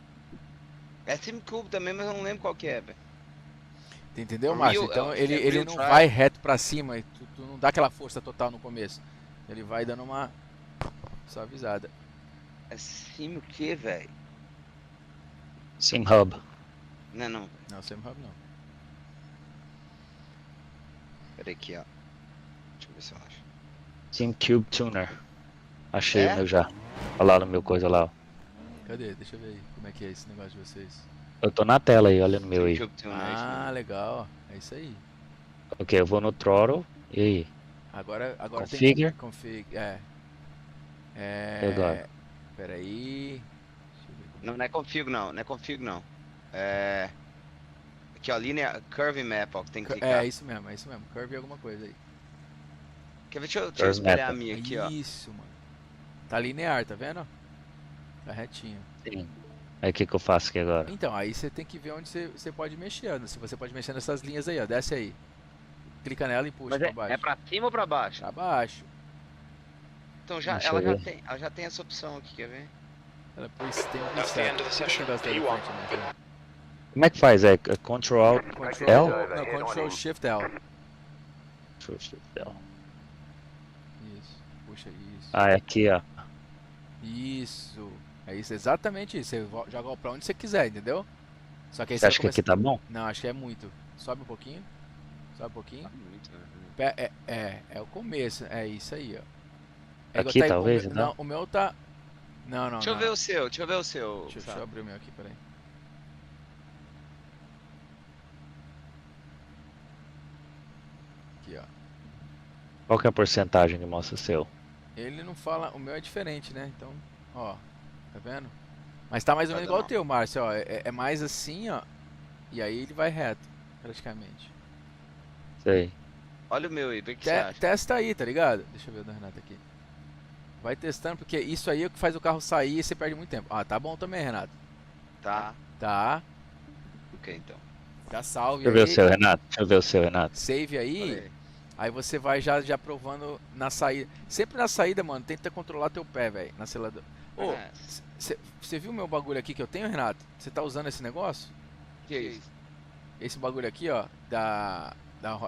É SimCube também, mas eu não lembro qual que é, velho. Entendeu, O Márcio? Real- Então é ele Real não Drive. vai reto pra cima e tu não dá aquela força total no começo. Ele vai dando uma suavizada. É Sim o que, velho? Sim Hub. Não, não. Não, Sim Hub não. Pera aí aqui, ó. Deixa eu ver se eu acho. Sim Cube Tuner. Achei É? o meu já. Olha lá no meu coisa lá, ó. Cadê? Deixa eu ver aí como é que é esse negócio de vocês. Eu tô na tela aí, olha no meu aí. SimCube Tuner, é isso Ah, mesmo. legal. É isso aí. Ok, eu vou no throttle. E aí? Agora Configure? tem... Config... Agora. Peraí. Não, não é config não, não é config não. É... Aqui ó, linha Curve Map, ó, que tem que clicar. É isso mesmo. Curve alguma coisa aí. Quer ver? Deixa eu espelhar a minha aqui, ó. Isso, mano. Tá linear, tá vendo? Tá retinho. Sim. Aí o que eu faço aqui agora? Então, aí você tem que ver onde você pode mexer. Se você pode mexer nessas linhas aí, ó. Desce aí. Clica nela e puxa Mas pra baixo. é pra cima ou pra baixo? Pra baixo. Então Deixa ela eu ela já tem essa opção aqui, quer ver? Ela pôs, tem um That's the end of the session. P1. Como é que faz? É Ctrl Alt Control, L? não, Control Shift L. Ctrl Shift L. Isso, puxa isso. Ah, é aqui, ó. Isso. É isso, exatamente isso. Você joga pra onde você quiser, entendeu? Só que aí Você acha que aqui tá bom? Não, acho que é muito. Sobe um pouquinho. Sobe um pouquinho. Muito, né? É o começo. É isso aí, ó. Aqui, igual talvez, o meu, não? não? O meu tá... Não. Deixa eu ver o seu, deixa eu ver o seu. Deixa eu abrir o meu aqui, peraí. Aqui, ó. Qual que é a porcentagem que mostra o seu? Ele não fala... O meu é diferente, né? Então, ó. Tá vendo? Mas tá mais ou menos igual o teu, Márcio, ó. É mais assim, ó. E aí ele vai reto, praticamente. Sei. Olha o meu aí, vê o que você acha. Testa aí, tá ligado? Deixa eu ver o da Renata aqui. Vai testando, porque isso aí é o que faz o carro sair e você perde muito tempo. Ah, tá bom também, Renato. Tá. Tá. Ok, então. Já salve Deixa eu ver o aí. seu, Renato. Deixa eu ver o seu, Renato. Save aí. Aí você vai já provando na saída. Sempre na saída, mano, tenta controlar teu pé, velho, na acelerador. Ô, você viu o meu bagulho aqui que eu tenho, Renato? Você tá usando esse negócio? Que é isso? Esse bagulho aqui, ó,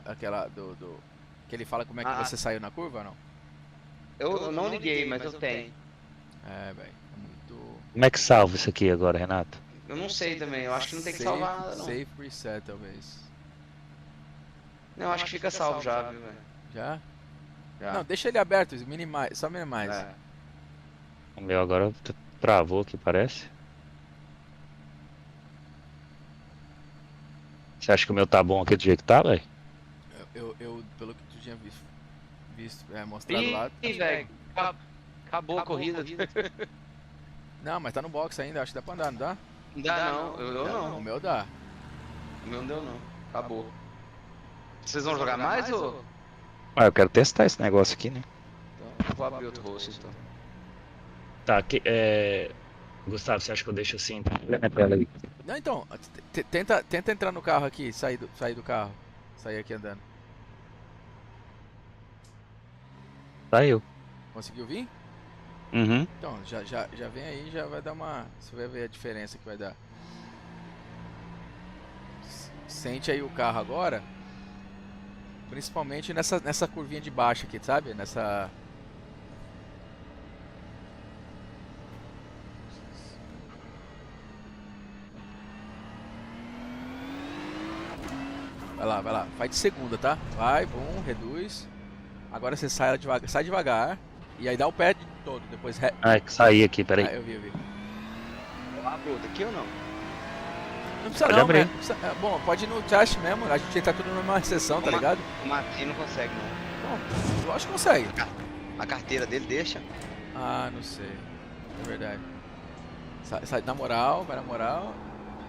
aquela que ele fala como é que você saiu na curva ou não? Eu não liguei, mas eu tenho. É, velho, é muito... Como é que salva isso aqui agora, Renato? Eu não sei também, eu acho que não tem que salvar nada, não. Save preset, talvez. Não, acho que fica salvo já, viu, velho? Já? Já. Não, deixa ele aberto, só minimize. É. O meu agora travou aqui, parece. Você acha que o meu tá bom aqui do jeito que tá, velho? Eu, pelo que tu tinha visto mostrado lá... Ih, velho, acabou a corrida. Não, mas tá no box ainda, acho que dá pra andar, não dá? Não dá não, eu não. O meu dá. O meu não deu não, acabou. Vocês vão jogar mais ou? Ah, eu quero testar esse negócio aqui, né? Então, eu vou abrir outro rosto então. Tá, aqui, Gustavo, você acha que eu deixo assim? Olha minha tela aí. Não, então, tenta entrar no carro aqui, sair do carro. Sair aqui andando. Saiu. Conseguiu vir? Uhum. Então, já vem aí, já vai dar uma... Você vai ver a diferença que vai dar. Sente aí o carro agora. Principalmente nessa curvinha de baixo aqui, sabe? Nessa... Vai lá. Vai de segunda, tá? Vai, bum, reduz. Agora você sai devagar. E aí dá o pé todo, depois... Ah, é que saí aqui, peraí. Ah, eu vi. Eu abro daqui ou não? Não precisa Pode não, abrir. né? Bom, pode ir no teste mesmo, a gente tá tudo numa sessão, tá ligado? O Marquinhos não consegue não. Bom, lógico que consegue. A carteira dele deixa? Ah, não sei. É verdade. Sai na moral, vai na moral.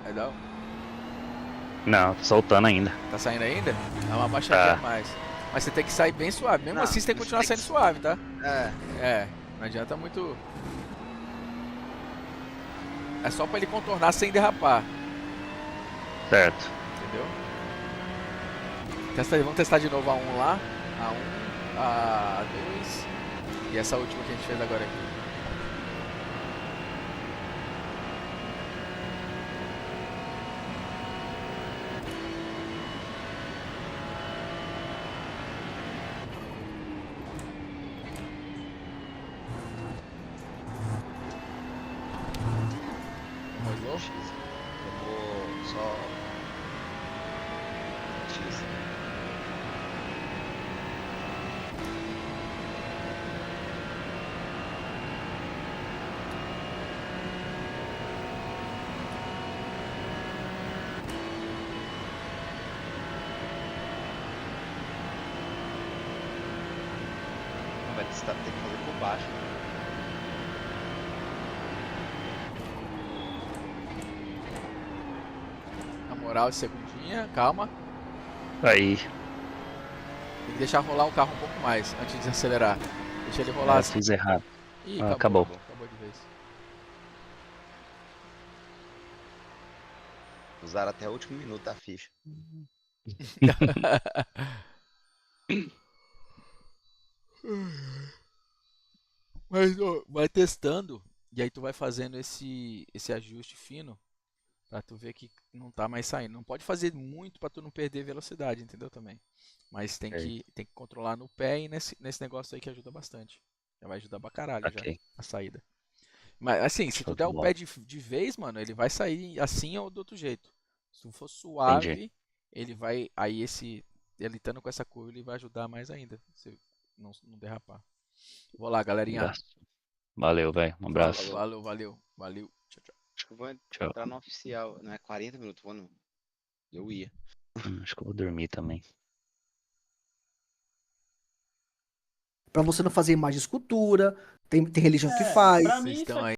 Aí dá. Não, tô soltando ainda. Tá saindo ainda? Dá uma baixadinha a mais. Mas você tem que sair bem suave. Mesmo assim você tem que continuar saindo suave, tá? É, não adianta muito. É só pra ele contornar sem derrapar. Certo. Entendeu? Vamos testar de novo a 1 lá. A 1, a 2 e essa última que a gente fez agora aqui. Eu vou só... X. Vai ter que fazer por baixo. Na moral, segundinha, calma. Aí. Tem que deixar rolar o carro um pouco mais antes de acelerar. Deixa ele rolar assim. Fiz errado. Ih, Acabou. Acabou de vez. Usaram até o último minuto da ficha. Mas ó, vai testando e aí tu vai fazendo esse ajuste fino pra tu ver que não tá mais saindo. Não pode fazer muito pra tu não perder velocidade, entendeu também? Mas tem que controlar no pé e nesse negócio aí que ajuda bastante. Já vai ajudar pra caralho já a saída. Mas assim, se tu der o pé de vez, mano, ele vai sair assim ou do outro jeito. Se for suave, ele vai. Aí ele estando com essa curva, ele vai ajudar mais ainda. Se não derrapar. Vou lá, galerinha. Valeu, velho. Um abraço. Valeu. Tchau, tchau. Acho que eu vou entrar no oficial. Não é 40 minutos, vou não. Eu ia. Acho que eu vou dormir também. Pra você não fazer imagem de escultura, tem religião que faz. Pra mim, Vocês estão aí.